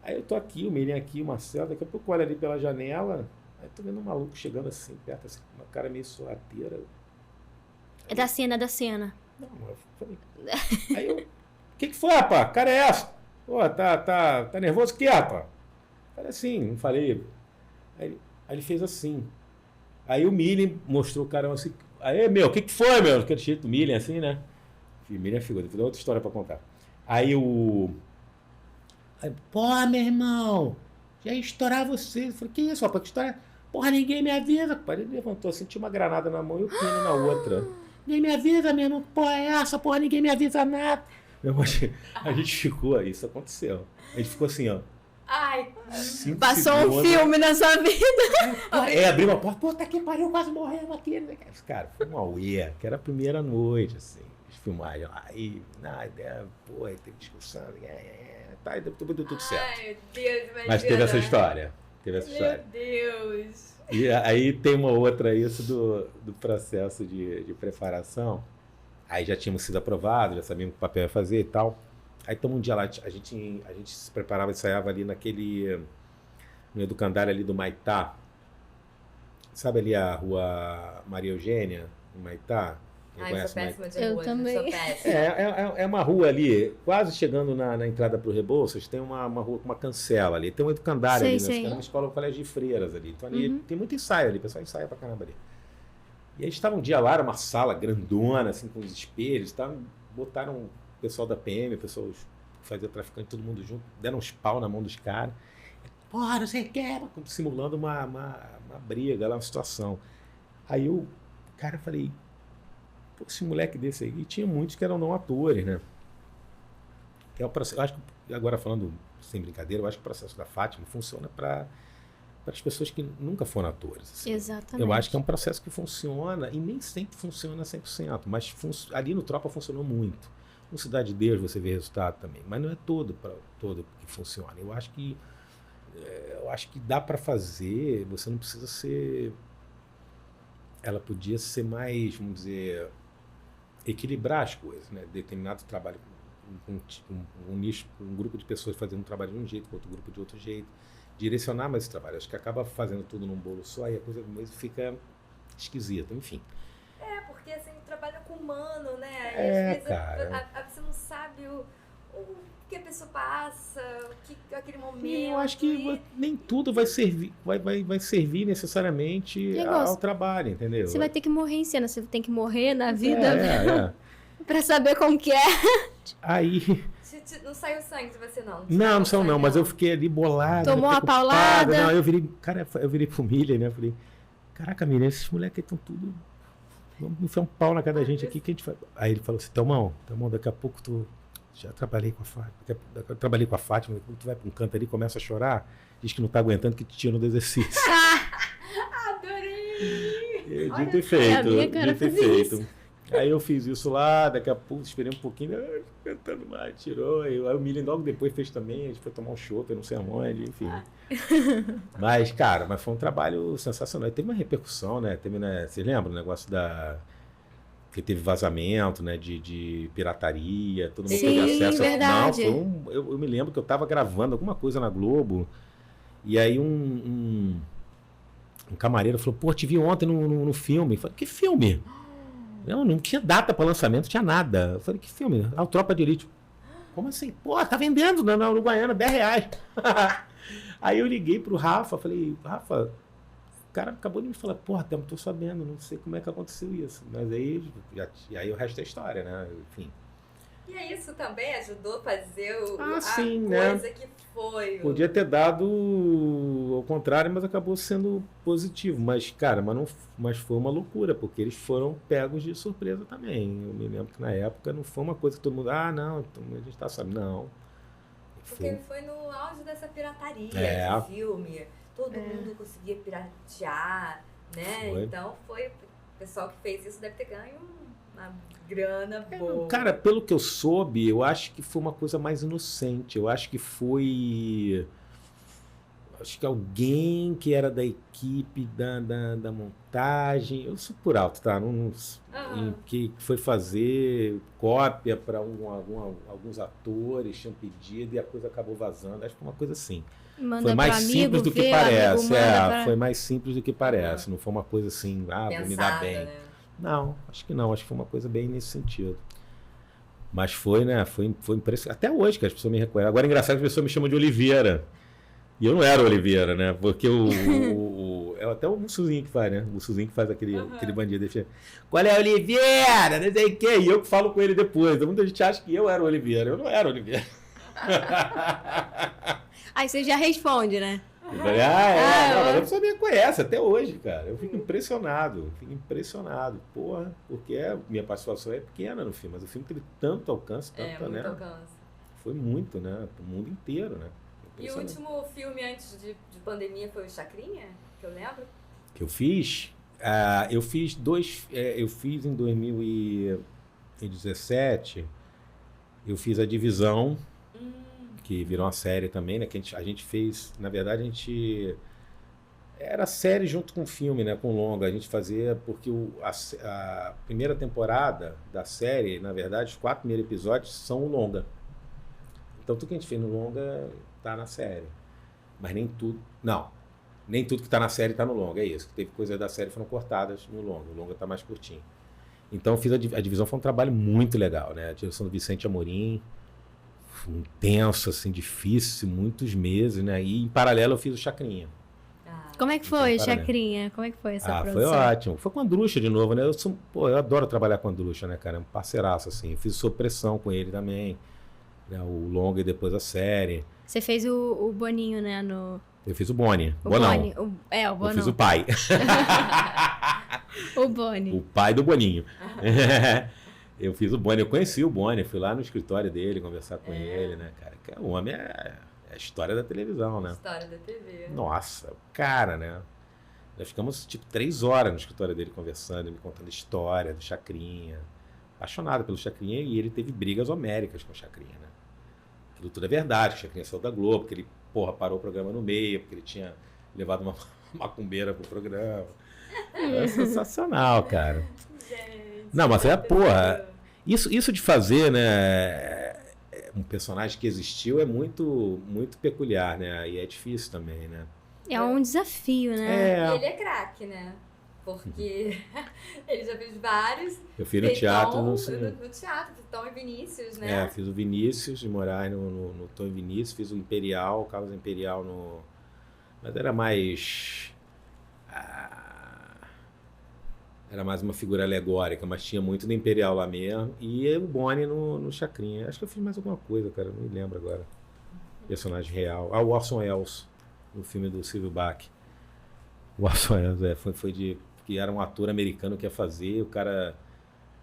Aí eu tô aqui, o Miriam aqui, o Marcelo, daqui a pouco eu olho ali pela janela, aí tô vendo um maluco chegando assim, perto, assim, uma cara meio sorrateira. É da cena. Não, eu falei... Aí eu... O que foi, rapaz? Cara é essa? Pô, tá nervoso o que, rapaz? Falei assim, não falei. Aí ele fez assim. Aí o Milen mostrou o cara assim. Aí, o que foi, meu? Aquele jeito do Milen, assim, né? O Milen é figura, vou dar outra história pra contar. Aí pô, meu irmão, já ia estourar você. Eu falei, que isso, rapaz, que história? Porra, ninguém me avisa. Ele levantou assim, tinha uma granada na mão e o pino na outra. Ninguém me avisa, meu irmão. Porra, é essa? Porra, ninguém me avisa nada. A gente ficou, isso aconteceu. A gente ficou assim, ó. Ai, passou segundos. Um filme na sua vida. Abriu uma porta, puta que pariu, quase morremos aqui. Cara, foi uma uia, que era a primeira noite, assim, de filmagem lá. Aí, pô, aí teve discussão, tá, deu tudo certo. Ai, meu Deus, imagina. Mas teve essa história. Meu Deus. E aí tem uma outra, isso do processo de preparação. Aí já tínhamos sido aprovados, já sabíamos o que o papel ia fazer e tal. Aí tamo um dia lá, a gente se preparava, ensaiava ali no Educandário ali do Maitá. Sabe ali a rua Maria Eugênia, em Maitá? Eu sou péssima de rua. Eu também. Sou péssima. É uma rua ali, quase chegando na entrada para o Rebouças, tem uma rua com uma cancela ali. Tem um Educandário ali, né? Que era uma escola, um colégio de freiras ali. Então ali tem muito ensaio ali, o pessoal ensaia pra caramba ali. E a gente estava um dia lá, era uma sala grandona, assim, com os espelhos, tá? Botaram o pessoal da PM, o pessoal que fazia traficante, todo mundo junto, deram uns pau na mão dos caras. Porra, não sei o que, simulando uma briga lá, uma situação. Aí eu falei, pô, esse moleque desse aí, e tinha muitos que eram não atores, né? Que é o processo, eu acho que, agora falando sem brincadeira, eu acho que o processo da Fátima funciona para as pessoas que nunca foram atores. Assim. Exatamente. Eu acho que é um processo que funciona, e nem sempre funciona 100%, mas ali no Tropa funcionou muito. No Cidade de Deus você vê resultado também, mas não é todo que funciona. Eu acho que dá para fazer, você não precisa ser... Ela podia ser mais, vamos dizer, equilibrar as coisas, né? Determinado trabalho, um nicho, um grupo de pessoas fazendo um trabalho de um jeito, outro grupo de outro jeito. Direcionar mais esse trabalho. Acho que acaba fazendo tudo num bolo só e a coisa mesmo fica esquisita, enfim. Porque assim, trabalha com humano, né? E às vezes cara. Você não sabe o que a pessoa passa, aquele momento. Eu acho que nem tudo vai servir necessariamente ao trabalho, entendeu? Você vai ter que morrer em cena, você tem que morrer na vida pra saber como que é. Aí... Não saiu sangue de você, não? Não saiu não, mas eu fiquei ali bolado. Tomou uma paulada? Não, eu virei pro Milha, né? Eu falei, caraca, Milha, esses moleques estão tudo... Vamos enfiar um pau na cara da gente aqui, que a gente faz... Aí ele falou assim, Thelmão, daqui a pouco tu... Já trabalhei com a Fátima. Eu trabalhei com a Fátima, quando tu vai pra um canto ali, começa a chorar, diz que não tá aguentando, que te tira do exercício. Adorei! Dito e feito. Aí eu fiz isso lá, daqui a pouco, esperei um pouquinho, cantando mais, tirou. Aí o Millen logo depois fez também, a gente foi tomar um chopp, não sei aonde, enfim. Mas, cara, foi um trabalho sensacional. E teve uma repercussão, né? Vocês lembram o negócio que teve vazamento, né, de pirataria, todo mundo Sim, teve acesso. verdade. Eu me lembro que eu estava gravando alguma coisa na Globo, e aí um camareiro falou, pô, te vi ontem no filme. Eu falei, que filme? Não tinha data para lançamento, não tinha nada. Eu falei, que filme? O Tropa de Elite. Como assim? Pô, tá vendendo na Uruguaiana, R$10. Aí eu liguei pro Rafa, falei, Rafa, o cara acabou de me falar, porra, até não tô sabendo, não sei como é que aconteceu isso. Mas aí, e aí o resto é história, né? Enfim. E aí isso também ajudou a fazer a sim, coisa né? que foi. Podia ter dado ao contrário, mas acabou sendo positivo. Mas, cara, mas foi uma loucura, porque eles foram pegos de surpresa também. Eu me lembro que na época não foi uma coisa que todo mundo, não, então a gente tá sabendo. Não. Porque foi no auge dessa pirataria de filme. Todo mundo conseguia piratear, né? Foi. Então o pessoal que fez isso deve ter ganho uma grana boa. Cara, pelo que eu soube, eu acho que foi uma coisa mais inocente. Eu acho que foi... Acho que alguém que era da equipe da montagem, eu sou por alto, tá? Que foi fazer cópia para alguns atores, tinham pedido e a coisa acabou vazando. Acho que foi uma coisa assim. Manda foi mais amigo, simples do que vê, parece. pra... Foi mais simples do que parece. Não foi uma coisa assim, vou me dar bem. Né? Não, acho que não. Acho que foi uma coisa bem nesse sentido. Mas foi, né? Foi impressionante. Até hoje que as pessoas me reconhecem. Agora é engraçado que as pessoas me chamam de Oliveira. E eu não era Oliveira, né? Porque é até o Mussuzinho que faz, né? O Mussuzinho que faz aquele bandido. Qual é Oliveira? Não sei o quê. E eu que falo com ele depois. Muita gente acha que eu era o Oliveira. Eu não era o Oliveira. Aí você já responde, né? Eu falei, não, mas a pessoa me conhece até hoje, cara. Eu fico impressionado. Porra, porque minha participação é pequena no filme, mas o filme teve tanto alcance, muito alcance. Foi muito, né? O mundo inteiro, né? E o último filme antes de pandemia foi o Chacrinha, que eu lembro? Que eu fiz? Eu fiz dois. Eu fiz em 2017. Eu fiz A Divisão, que virou uma série também, né? Que a gente fez. Na verdade, a gente. Era série junto com o filme, né? Com longa. A gente fazia. Porque a primeira temporada da série, na verdade, os 4 primeiros episódios são o longa. Então, tudo que a gente fez no longa tá na série. Mas nem tudo. Não. Nem tudo que tá na série tá no longa. É isso. Teve coisas da série que foram cortadas no longa. O longa tá mais curtinho. Então, eu fiz a Divisão. Foi um trabalho muito legal, né? A direção do Vicente Amorim. Intenso, assim, difícil, muitos meses, né? E em paralelo eu fiz o Chacrinha. Como é que foi, Chacrinha? Como é que foi essa produção? Foi ótimo. Foi com a Andrucha de novo, né? Eu adoro trabalhar com a Andrucha, né, cara? É um parceiraço, assim. Eu fiz Sob Pressão com ele também. Né? O longa e depois a série. Você fez o Boninho, né? Eu fiz o Boni. O Bonão. O Bonão. Eu fiz o pai. O Boni. O pai do Boninho. Eu fiz o Boni, eu conheci o Boni, fui lá no escritório dele conversar com ele, né, cara? Que o homem é a história da televisão, né? História da TV. Nossa, o cara, né? Nós ficamos tipo 3 horas no escritório dele conversando, me contando história do Chacrinha. Apaixonado pelo Chacrinha, e ele teve brigas homéricas com o Chacrinha, né? Aquilo tudo é verdade, o Chacrinha saiu da Globo, porque ele, parou o programa no meio, porque ele tinha levado uma macumbeira pro programa. É sensacional, cara. Gente, não, mas isso de fazer, né, um personagem que existiu é muito, muito peculiar, né? E é difícil também, né? É um desafio, né? E ele é craque, né? Porque ele já fez vários. Eu fiz no teatro. No teatro, Tom e Vinícius, né? Fiz o Vinícius de Moraes no Tom e Vinícius, fiz o Imperial, o Carlos Imperial no... Mas era mais... Era mais uma figura alegórica, mas tinha muito do Imperial lá mesmo. E o Boni no Chacrinha. Acho que eu fiz mais alguma coisa, cara, não me lembro agora. Personagem real. O Orson Welles, no filme do Silvio Bach. O Orson Welles, foi que era um ator americano que ia fazer, o cara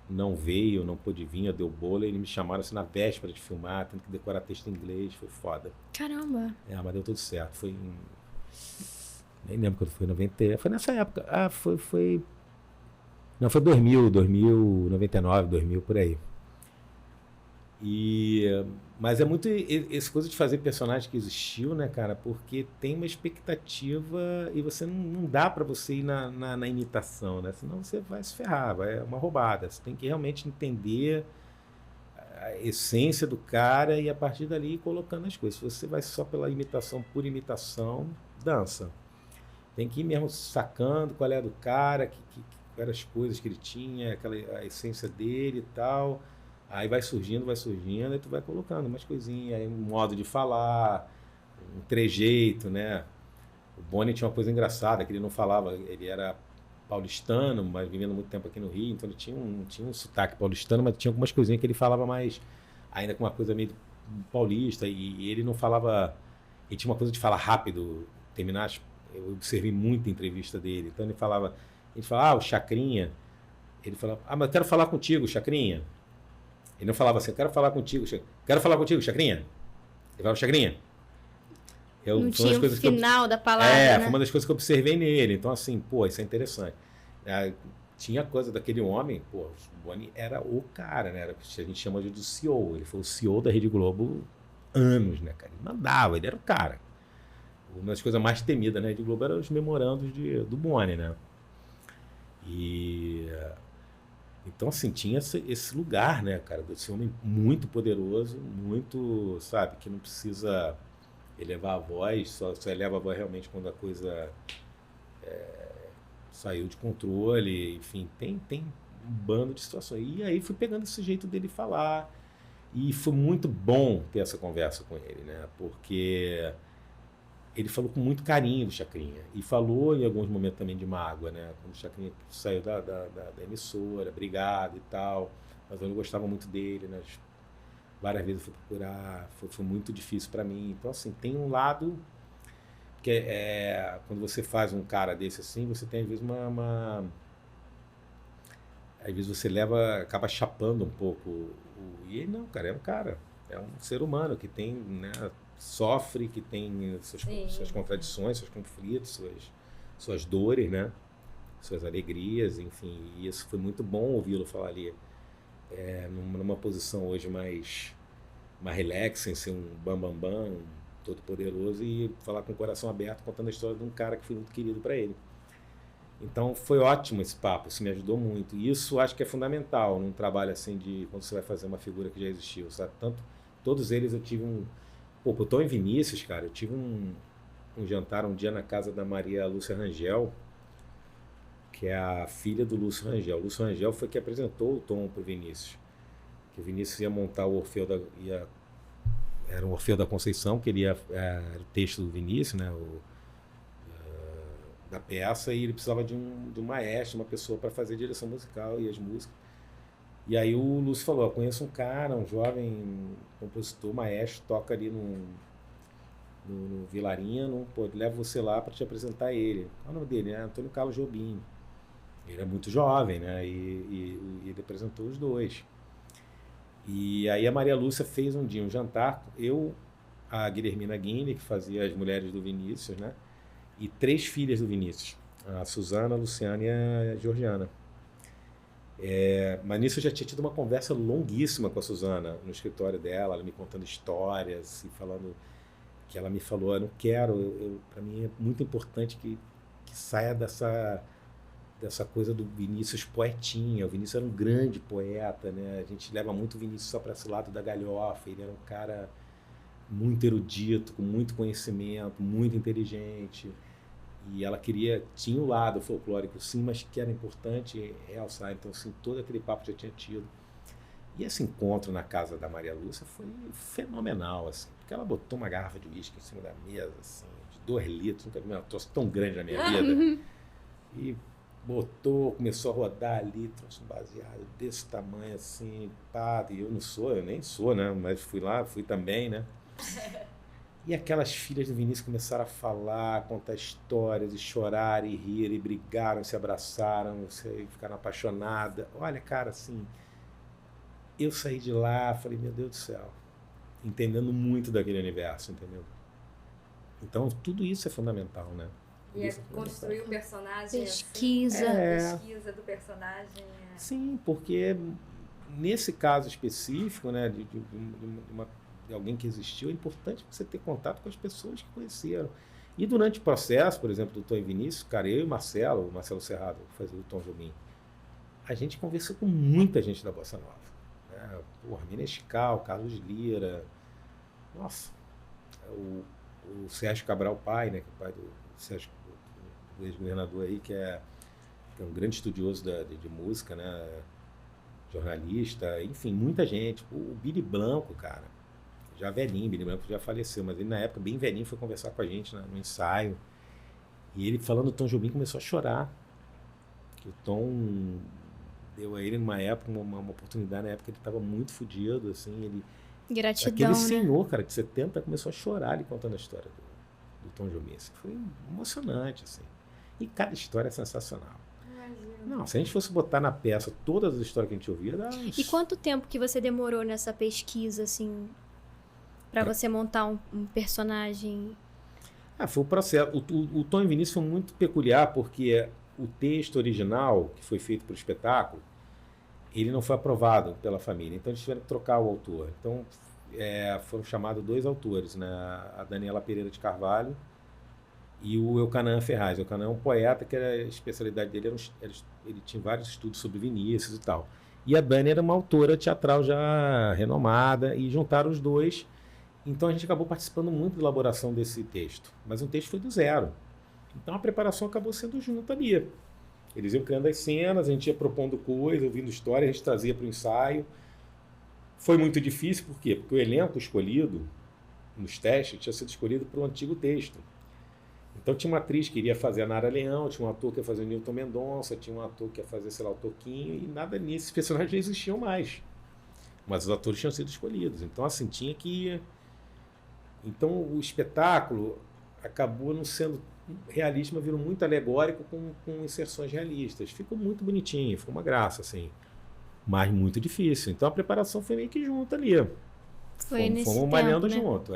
não veio, não pôde vir, deu bola, e eles me chamaram assim na véspera de filmar, tendo que decorar texto em inglês, foi foda. Caramba! Mas deu tudo certo, foi em... Nem lembro quando foi, 90, foi nessa época, foi... Não, foi 2000, 99, 2000, por aí. Mas é muito essa coisa de fazer personagem que existiu, né, cara? Porque tem uma expectativa e você não dá para você ir na imitação, né? Senão você vai se ferrar, é uma roubada. Você tem que realmente entender a essência do cara e a partir dali ir colocando as coisas. Se você vai só pela imitação, por imitação, dança. Tem que ir mesmo sacando qual é do cara, quais eram as coisas que ele tinha, a essência dele e tal. Aí vai surgindo, aí tu vai colocando umas coisinhas, aí um modo de falar, um trejeito, né? O Boni tinha uma coisa engraçada, que ele não falava, ele era paulistano, mas vivendo muito tempo aqui no Rio, então ele tinha um sotaque paulistano, mas tinha algumas coisinhas que ele falava mais, ainda com uma coisa meio paulista, e ele não falava, ele tinha uma coisa de falar rápido, terminar, eu observei muita entrevista dele, então ele falava, o Chacrinha, ele falava, mas eu quero falar contigo, Chacrinha. Ele não falava assim, eu quero falar contigo, Chacrinha. Ele falava, Chacrinha. Não tinha o final da palavra, né? Foi uma das coisas que eu observei nele. Então, assim, pô, isso é interessante. Tinha coisa daquele homem, pô, o Boni era o cara, né? Era, a gente chama de CEO. Ele foi o CEO da Rede Globo anos, né, cara? Ele mandava, ele era o cara. Uma das coisas mais temidas na Rede Globo eram os memorandos do Boni, né? Então, assim, tinha esse lugar, né, cara, desse homem muito poderoso, muito, sabe, que não precisa elevar a voz, só eleva a voz realmente quando a coisa saiu de controle, enfim, tem um bando de situações. E aí fui pegando esse jeito dele falar, e foi muito bom ter essa conversa com ele, né, porque ele falou com muito carinho do Chacrinha. E falou em alguns momentos também de mágoa, né? Quando o Chacrinha saiu da emissora, brigado e tal. Mas eu não gostava muito dele, né? Várias vezes eu fui procurar, foi muito difícil para mim. Então, assim, tem um lado que quando você faz um cara desse assim, você tem às vezes às vezes você acaba chapando um pouco. E ele não, cara, é um ser humano que tem, né? Sofre, que tem suas contradições, seus conflitos, suas dores, né? Suas alegrias, enfim. E isso foi muito bom ouvi-lo falar ali. Numa posição hoje mais relax, sem ser um bambambam, todo poderoso, e falar com o coração aberto, contando a história de um cara que foi muito querido para ele. Então foi ótimo esse papo, isso me ajudou muito. E isso acho que é fundamental num trabalho assim quando você vai fazer uma figura que já existiu, sabe? Todos eles eu tive Pô, eu tô em Vinícius, cara, eu tive um jantar um dia na casa da Maria Lúcia Rangel, que é a filha do Lúcio Rangel. O Lúcio Rangel foi que apresentou o Tom pro Vinícius. Que o Vinícius ia montar o Orfeu era um Orfeu da Conceição, que era o texto do Vinícius, né? Da peça, e ele precisava de um maestro, uma pessoa para fazer a direção musical e as músicas. E aí o Lúcio falou, conheço um cara, um jovem compositor, maestro, toca ali no Vilarinho, levo você lá para te apresentar ele. Qual é o nome dele? É Antônio Carlos Jobim. Ele é muito jovem, né? E ele apresentou os dois. E aí a Maria Lúcia fez um dia um jantar, a Guilhermina Guine, que fazia as mulheres do Vinícius, né? E 3 filhas do Vinícius, a Suzana, a Luciana e a Georgiana. Mas nisso eu já tinha tido uma conversa longuíssima com a Suzana no escritório dela, ela me contando histórias e falando que ela me falou, eu não quero, para mim é muito importante que saia dessa coisa do Vinícius poetinha. O Vinícius era um grande poeta, né? A gente leva muito o Vinícius só para esse lado da galhofa, ele era um cara muito erudito, com muito conhecimento, muito inteligente. E ela tinha o lado folclórico sim, mas que era importante realçar. Então, assim, todo aquele papo já tinha tido. E esse encontro na casa da Maria Lúcia foi fenomenal, assim, porque ela botou uma garrafa de uísque em cima da mesa, assim, de 2 litros, nunca vi uma troço tão grande na minha vida. E começou a rodar ali, trouxe um baseado desse tamanho, assim, pá, e eu nem sou, né, mas fui também, né. E aquelas filhas do Vinícius começaram a falar, contar histórias, e chorar, e rir, e brigaram, se abraçaram, ficaram apaixonadas. Olha, cara, assim, eu saí de lá, falei, meu Deus do céu, entendendo muito daquele universo, entendeu? Então, tudo isso é fundamental, né? E construir o personagem. Pesquisa. Pesquisa do personagem. Sim, porque nesse caso específico, né, de de alguém que existiu, é importante você ter contato com as pessoas que conheceram. E durante o processo, por exemplo, do Tom e Vinícius, cara, eu e o Marcelo Serrado, que fazia o Tom Jobim, a gente conversou com muita gente da Bossa Nova. Né? Porra, Menescal, Carlos Lira, nossa, o Sérgio Cabral pai, né, que é o pai do Sérgio, do ex-governador aí, que é um grande estudioso de música, né, jornalista, enfim, muita gente. O Billy Blanco, cara, já velhinho, Billy Blanco já faleceu, mas ele na época, bem velhinho, foi conversar com a gente no ensaio, e ele falando do Tom Jobim começou a chorar, que o Tom deu a ele numa época, uma oportunidade, na época ele estava muito fodido, assim, ele... Gratidão, aquele né? senhor, cara, de 70, começou a chorar ali contando a história do Tom Jobim, assim, foi emocionante, assim, e cada história é sensacional. Não, se a gente fosse botar na peça todas as histórias que a gente ouvia, dá uns... E quanto tempo que você demorou nessa pesquisa, assim, pra você montar um personagem? Foi o processo. O Tom e Vinícius foi muito peculiar, porque o texto original, que foi feito para o espetáculo, ele não foi aprovado pela família, então eles tiveram que trocar o autor. Então, foram chamados 2 autores, né? A Daniela Pereira de Carvalho e o Eucanã Ferraz. O Eucanã é um poeta que a especialidade dele ele tinha vários estudos sobre Vinícius e tal. E a Dani era uma autora teatral já renomada, e juntaram os dois. Então a gente acabou participando muito da elaboração desse texto. Mas o texto foi do zero. Então a preparação acabou sendo junto ali. Eles iam criando as cenas, a gente ia propondo coisas, ouvindo história, a gente trazia para o ensaio. Foi muito difícil, por quê? Porque o elenco escolhido nos testes tinha sido escolhido para o antigo texto. Então tinha uma atriz que iria fazer a Nara Leão, tinha um ator que ia fazer o Newton Mendonça, tinha um ator que ia fazer, sei lá, o Toquinho, e nada nesses personagens já existiam mais. Mas os atores tinham sido escolhidos. Então, assim, tinha que... Então o espetáculo acabou não sendo realista, mas virou muito alegórico com inserções realistas. Ficou muito bonitinho, ficou uma graça, assim. Mas muito difícil. Então a preparação foi meio que junto ali. Fomos malhando junto,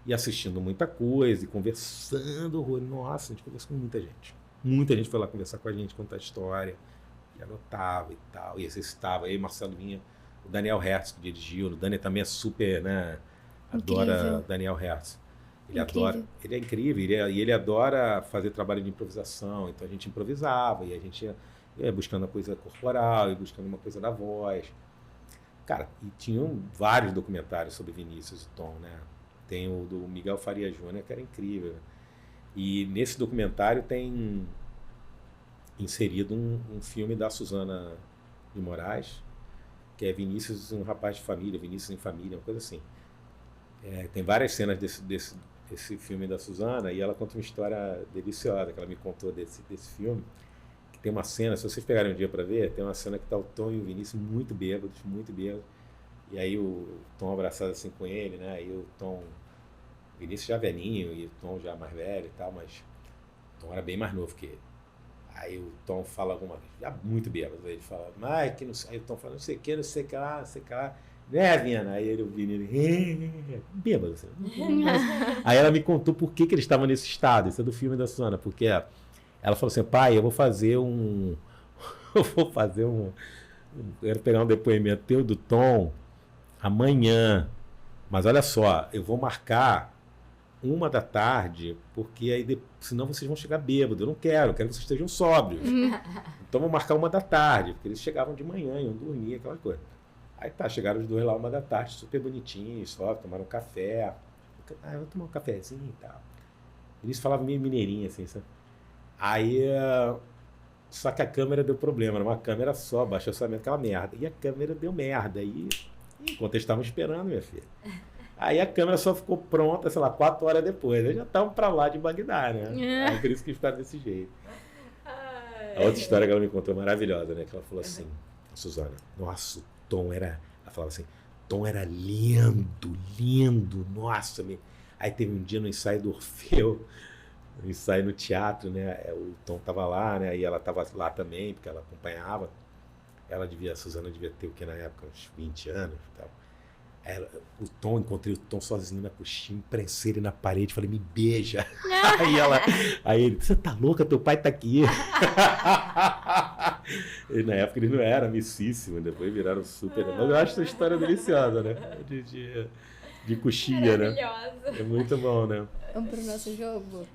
E assistindo muita coisa, e conversando. Nossa, a gente conversou com muita gente. Muita gente foi lá conversar com a gente, contar a história. E anotava e tal. E exercitava. Aí Marcelo vinha, o Daniel Hertz, que dirigiu. O Dani também é super, né? Adora Incrível. Daniel Hertz. Ele Incrível. adora, ele é incrível, e ele adora fazer trabalho de improvisação. Então a gente improvisava, e a gente ia buscando a coisa corporal, e buscando uma coisa da voz. Cara, e tinham vários documentários sobre Vinícius e Tom, né? Tem o do Miguel Faria Júnior, que era incrível. E nesse documentário tem inserido um filme da Suzana de Moraes, que é Vinícius, um rapaz de família, Vinícius em família, uma coisa assim. Tem várias cenas desse filme da Suzana, e ela conta uma história deliciosa que ela me contou desse filme, que tem uma cena, se vocês pegarem um dia para ver, tem uma cena que tá o Tom e o Vinícius muito bêbados, e aí o Tom abraçado assim com ele, né, e o Vinícius já velhinho, e o Tom já mais velho e tal, mas o Tom era bem mais novo que ele. Aí o Tom fala alguma coisa, já muito bêbado, aí ele fala, mas que não sei, aí o Tom fala, não sei o que lá, não sei o que lá, né, Viana? Aí ele ouviu ele, bêbado. Assim. Aí ela me contou por que eles estavam nesse estado. Isso é do filme da Suzana, porque ela falou assim, pai, eu vou fazer eu quero pegar um depoimento teu do Tom amanhã, mas olha só, eu vou marcar 1h, porque aí senão vocês vão chegar bêbados. Eu não quero que vocês estejam sóbrios. Então vou marcar 1h, porque eles chegavam de manhã, iam dormir, aquela coisa. Aí chegaram os dois lá 1h, super bonitinhos, só tomaram um café. Eu vou tomar um cafezinho e tal. Eles falavam meio mineirinho, assim, sabe? Aí, só que a câmera deu problema, era uma câmera só, baixo orçamento, aquela merda. E a câmera deu merda. E enquanto eles estavam esperando, minha filha. Aí a câmera só ficou pronta, sei lá, 4 horas depois. Eles já estavam pra lá de Bagdá, né? Aí por isso que eles ficaram desse jeito. A outra história que ela me contou maravilhosa, né? Que ela falou assim, Suzana, nossa, o Tom era... Ela falava assim, Tom era lindo, nossa. Aí teve um dia no ensaio do Orfeu, no ensaio no teatro, né? O Tom tava lá, né? E ela tava lá também, porque ela acompanhava. A Suzana devia ter o que na época? Uns 20 anos e tal. Encontrei o Tom sozinho na coxinha, prensei ele na parede, falei, me beija. Aí ele, você tá louca? Teu pai tá aqui. E na época ele não era amicíssimo, depois viraram super. Mas eu acho essa história deliciosa, né? de coxia, né? Maravilhosa. É muito bom, né? Vamos pro nosso jogo?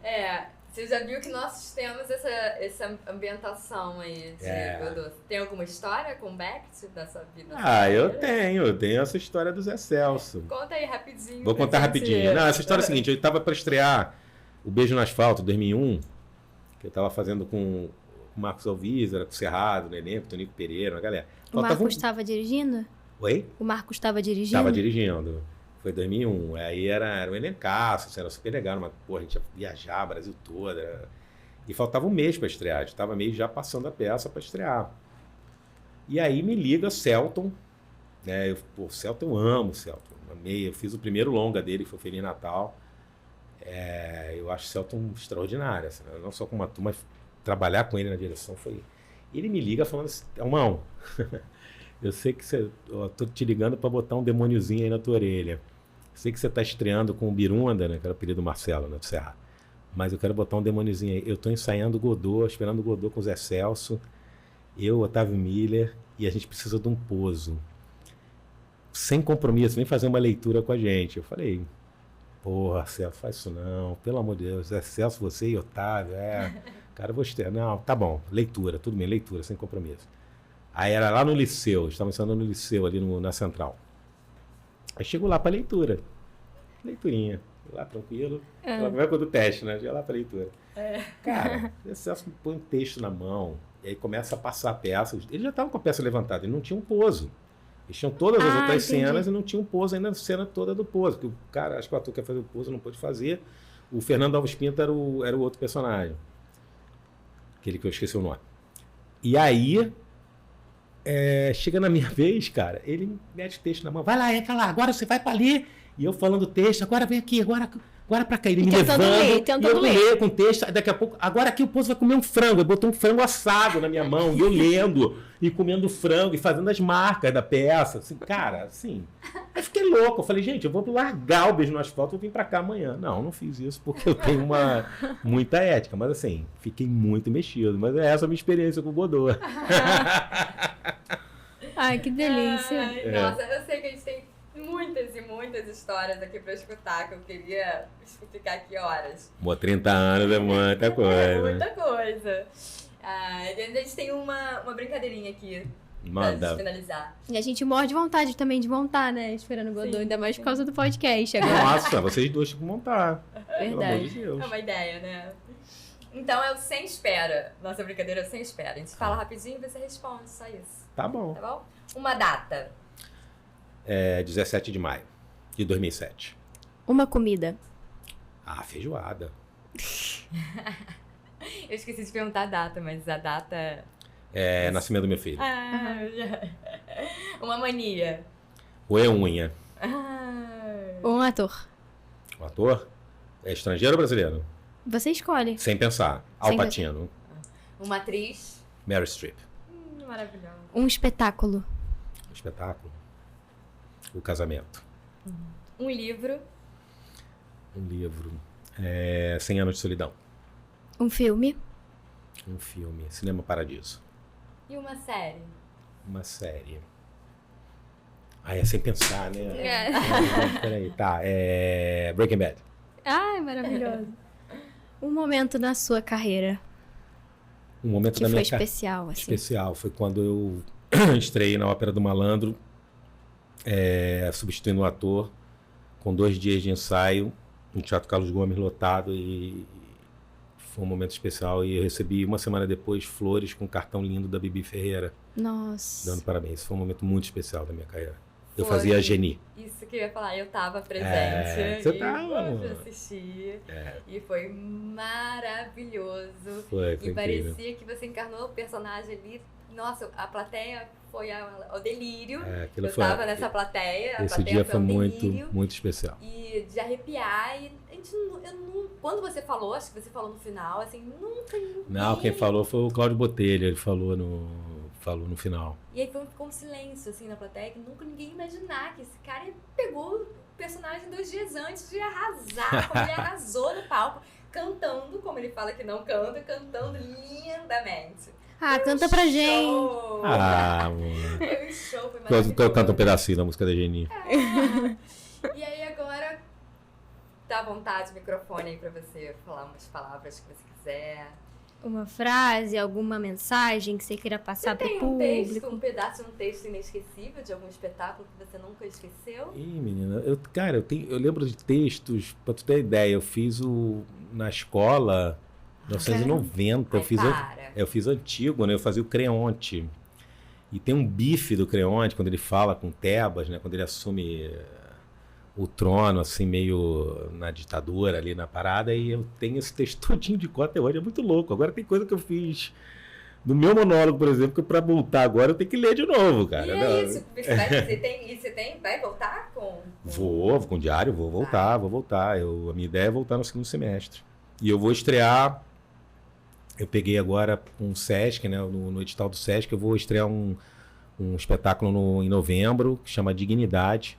Você já viu que nós temos essa ambientação aí de Godot. Tem alguma história com o Beckett da sua vida? Eu tenho essa história do Zé Celso. Conta aí rapidinho. Vou contar rapidinho. Não, essa história é a seguinte, eu tava para estrear o Beijo no Asfalto, 2001, que eu tava fazendo com o Marcos Alvizera, com o Cerrado, no elenco, Tonico Pereira, uma galera. O Marcos estava dirigindo? Oi? O Marcos estava dirigindo? Estava dirigindo. Foi 2001. Aí era um elencaço, era super legal. Mas, a gente ia viajar o Brasil todo. E faltava um mês para estrear. A gente estava meio já passando a peça para estrear. E aí me liga Celton. Né? Celton, eu amo o Celton. Amei. Eu fiz o primeiro longa dele, que foi o Feliz Natal. Eu acho o Celton extraordinário. Assim, não só com uma turma, trabalhar com ele na direção foi... Ele me liga falando assim, Almão, eu sei que eu tô te ligando para botar um demôniozinho aí na tua orelha. Sei que você tá estreando com o Birunda, né? Que era o apelido do Marcelo, né? Do Serra. Mas eu quero botar um demôniozinho aí. Eu tô ensaiando o Godot, esperando o Godot com o Zé Celso, eu, Otávio Miller, e a gente precisa de um pouso. Sem compromisso, vem fazer uma leitura com a gente. Eu falei, porra, Celso, faz isso não, pelo amor de Deus, Zé Celso, você e Otávio, cara, eu vou estrear. Não, tá bom, leitura, tudo bem, leitura, sem compromisso. Aí era lá no Liceu, estava ensaiando no Liceu, ali na Central. Aí chego lá para leitura. Leiturinha. Lá tranquilo. Não é quando teste, né? Chega lá para leitura. Cara, o Celso põe um texto na mão. E aí começa a passar a peça. Ele já estava com a peça levantada. Ele não tinha um pouso. Eles tinham todas as outras cenas e não tinha um pouso ainda na cena toda do pouso. Porque o cara, acho que o ator que ia fazer o pouso não pôde fazer. O Fernando Alves Pinto era o outro personagem. Aquele que eu esqueci o nome. E aí... chega na minha vez, cara, ele mete o texto na mão, vai lá, entra lá, agora você vai pra ali, e eu falando o texto, agora vem aqui, agora pra cá, ele me levando, e eu leio com o texto, daqui a pouco, agora aqui o Pouso vai comer um frango, ele botou um frango assado na minha mão, e eu lendo, e comendo frango, e fazendo as marcas da peça, assim, cara, assim, eu fiquei louco, eu falei, gente, eu vou largar o Beijo no Asfalto, eu vim pra cá amanhã. Não fiz isso, porque eu tenho muita ética, mas assim, fiquei muito mexido, mas essa é a minha experiência com o Godot. Ai, que delícia. Nossa, eu sei que a gente tem muitas e muitas histórias aqui pra escutar, que eu queria ficar aqui horas. 30 anos é muita coisa. É muita coisa. A gente tem uma brincadeirinha aqui. Manda. Pra finalizar. E a gente morre de vontade também de montar, né? Esperando o Godot, ainda mais por causa do podcast agora. Nossa, vocês dois tinham que montar. Verdade. Pelo amor de Deus. É uma ideia, né? Então é o sem espera. Nossa brincadeira é o sem espera. A gente fala rapidinho e você responde, só isso. Tá bom. Tá bom? Uma data. 17 de maio de 2007. Uma comida. Feijoada. Eu esqueci de perguntar a data, mas a data... Nascimento do meu filho. Uma mania. Roer unha. Um ator. O ator? É estrangeiro ou brasileiro? Você escolhe. Sem pensar. Al Pacino. Uma atriz. Meryl Streep. Maravilhosa. Um espetáculo. Um espetáculo. O Casamento. Um livro. Um livro. 100 Anos de Solidão. Um filme. Um filme. Cinema Paradiso. E uma série. Uma série. É sem pensar, né? Peraí, tá. Breaking Bad. Ai, maravilhoso. Um momento na sua carreira. Um momento que da minha foi especial, assim. Especial. Foi quando eu estreiei na Ópera do Malandro, substituindo um ator, com 2 dias de ensaio, no Teatro Carlos Gomes lotado, e foi um momento especial. E eu recebi, uma semana depois, flores com um cartão lindo da Bibi Ferreira. Nossa. Dando parabéns. Foi um momento muito especial da minha carreira. Eu fazia a Geni. Isso que eu ia falar, eu tava presente. Você tava? Eu assisti. E foi maravilhoso. Foi e incrível. parecia que você encarnou o personagem ali. Nossa, a plateia foi ao delírio. Eu tava nessa plateia. Esse dia foi muito, muito especial. E de arrepiar. E a gente, quando você falou, acho que você falou no final, assim, nunca. Não, quem falou foi o Cláudio Botelho. Ele falou no final. E aí ficou um silêncio, assim, na plateia, que nunca ninguém ia imaginar que esse cara pegou o personagem 2 dias antes de arrasar, como ele arrasou no palco, cantando, como ele fala que não canta, cantando lindamente. Canta pra gente. Amor. Foi um show, foi maravilhoso. Eu canto um pedacinho da música da Geni. E aí agora Dá vontade, microfone aí pra você falar umas palavras que você quiser. Uma frase, alguma mensagem que você queira passar pro público. Tem um texto, um pedaço de um texto inesquecível de algum espetáculo que você nunca esqueceu? Ih, menina, eu lembro de textos, pra tu ter ideia, eu fiz na escola, em 1990, eu fiz antigo, né? Eu fazia o Creonte. E tem um bife do Creonte, quando ele fala com Tebas, né? Quando ele assume o trono, assim, meio na ditadura ali na parada, e eu tenho esse texto todinho de cor até hoje, é muito louco. Agora tem coisa que eu fiz no meu monólogo, por exemplo, que pra voltar agora eu tenho que ler de novo, cara. E é isso, vai voltar com... Vou com o diário, vou voltar. A minha ideia é voltar no segundo semestre. E eu vou estrear, eu peguei agora um Sesc, né, no edital do Sesc, eu vou estrear um espetáculo em novembro, que chama Dignidade.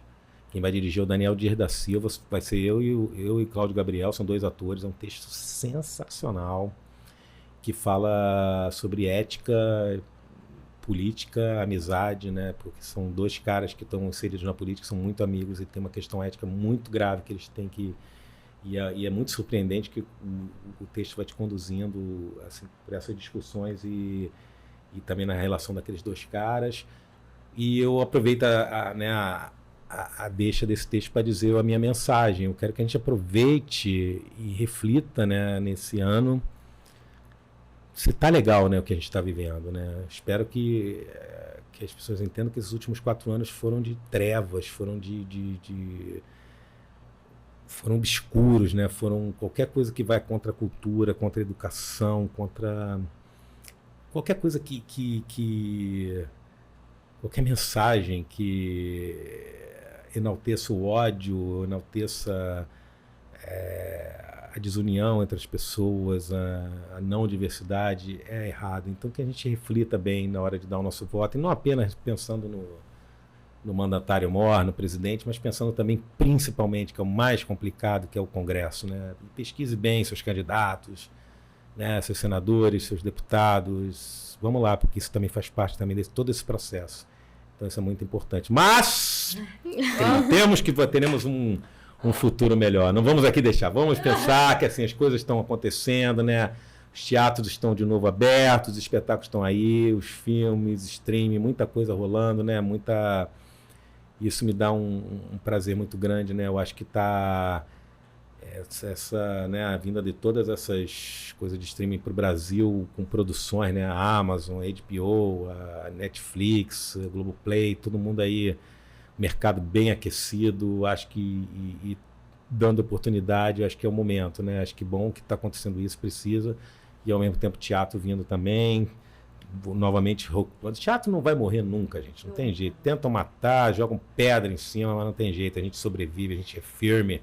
Quem vai dirigir é o Daniel Dias da Silva, vai ser eu e Cláudio Gabriel, são 2 atores, é um texto sensacional, que fala sobre ética, política, amizade, né? Porque são 2 caras que estão inseridos na política, são muito amigos e tem uma questão ética muito grave que eles têm que... E é muito surpreendente que o texto vai te conduzindo assim, por essas discussões e também na relação daqueles 2 caras. E eu aproveito a deixa desse texto para dizer a minha mensagem. Eu quero que a gente aproveite e reflita, né, nesse ano se tá legal, né, o que a gente está vivendo, né? Espero que as pessoas entendam que esses últimos 4 anos foram de trevas, foram foram obscuros, né? Foram qualquer coisa que vai contra a cultura, contra a educação, contra qualquer coisa qualquer mensagem que enalteça o ódio, enalteça a desunião entre as pessoas, a não diversidade, é errado. Então que a gente reflita bem na hora de dar o nosso voto, e não apenas pensando no mandatário maior, no presidente, mas pensando também principalmente, que é o mais complicado, que é o Congresso, né? E pesquise bem seus candidatos, né? Seus senadores, seus deputados. Vamos lá, porque isso também faz parte também de todo esse processo. Então isso é muito importante. Mas teremos um futuro melhor. Não vamos aqui deixar. Vamos pensar que assim, as coisas estão acontecendo, né? Os teatros estão de novo abertos, os espetáculos estão aí, os filmes, streaming, muita coisa rolando, né? Isso me dá um prazer muito grande, né? Eu acho que né, a vinda de todas essas coisas de streaming para o Brasil, com produções, né? A Amazon, a HBO, a Netflix, a Globoplay, todo mundo aí, mercado bem aquecido, acho que e dando oportunidade, acho que é o momento, né? Acho que bom que está acontecendo isso, precisa, e ao mesmo tempo teatro vindo também. Novamente, o teatro não vai morrer nunca, gente, não tem jeito. Tentam matar, jogam pedra em cima, mas não tem jeito, a gente sobrevive, a gente é firme.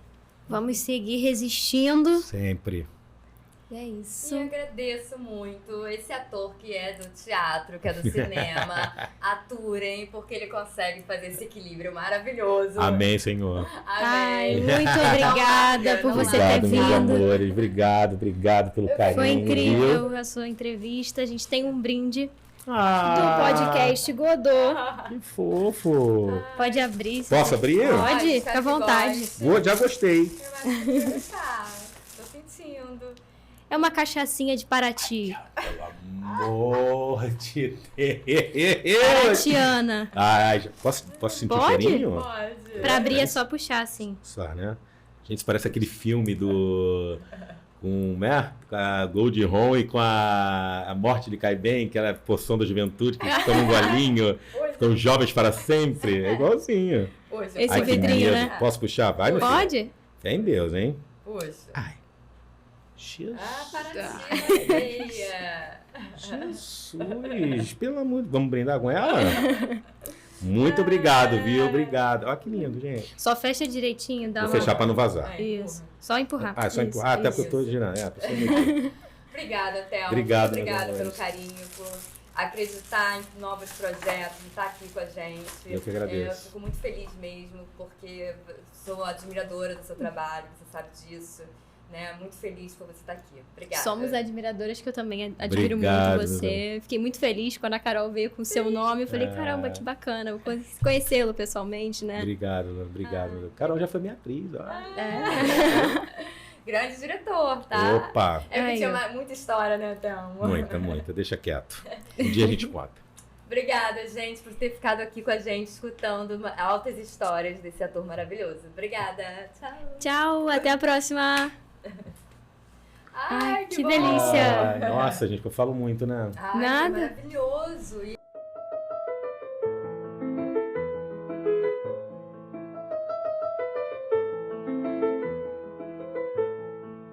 Vamos seguir resistindo. Sempre. E é isso. E eu agradeço muito esse ator que é do teatro, que é do cinema. Aturem, porque ele consegue fazer esse equilíbrio maravilhoso. Amém, Senhor. Ai, muito obrigada por você ter vindo. Meus amores. Obrigado pelo carinho. Foi incrível a sua entrevista. A gente tem um brinde do podcast Godot. Que fofo. Pode abrir. Posso abrir? Pode, fica à vontade. Já gostei. Tô sentindo. É uma cachaçinha de Paraty. Pelo amor de Deus. Paratiana. Ai, posso sentir o cheirinho? Pode. Pra abrir é só puxar, assim. Só, né? Gente, isso parece aquele filme com a Goldie Hawn e com a Morte de Cai Bem, que era a poção da juventude, que ficam num golinho, ficam jovens para sempre. É igualzinho. Esse Ai, vidrinho, né? Posso puxar? Vai, meu filho. Pode? Fé em Deus, hein? Puxa. Ai. Jesus. Jesus. Pelo amor de... Vamos brindar com ela? Muito obrigado, viu? Obrigado. Olha que lindo, gente. Só fecha direitinho. Vou fechar para não vazar. Isso. Só empurrar. Só empurrar. Até porque eu tô girando. Obrigada, Thelma. Obrigado, obrigada pelo carinho, por acreditar em novos projetos, em estar aqui com a gente. Eu que agradeço. Eu fico muito feliz mesmo, porque sou admiradora do seu trabalho, você sabe disso. né? Muito feliz por você estar aqui. Obrigada. Somos admiradoras, que eu também admiro Obrigado. muito você. Fiquei muito feliz quando a Carol veio com o seu nome. Eu falei, caramba, que bacana. Eu conhecê-lo pessoalmente, né? Obrigado. Carol já foi minha atriz. Ó. Grande diretor, tá? Opa! É que tinha muita história, né, Thelma? Muita. Deixa quieto. Um dia a gente conta. Obrigada, gente, por ter ficado aqui com a gente, escutando altas histórias desse ator maravilhoso. Obrigada. Tchau. Tchau, até a próxima. Ai, que bom. delícia. Nossa, gente, eu falo muito, né? Ai, Nada. Que maravilhoso.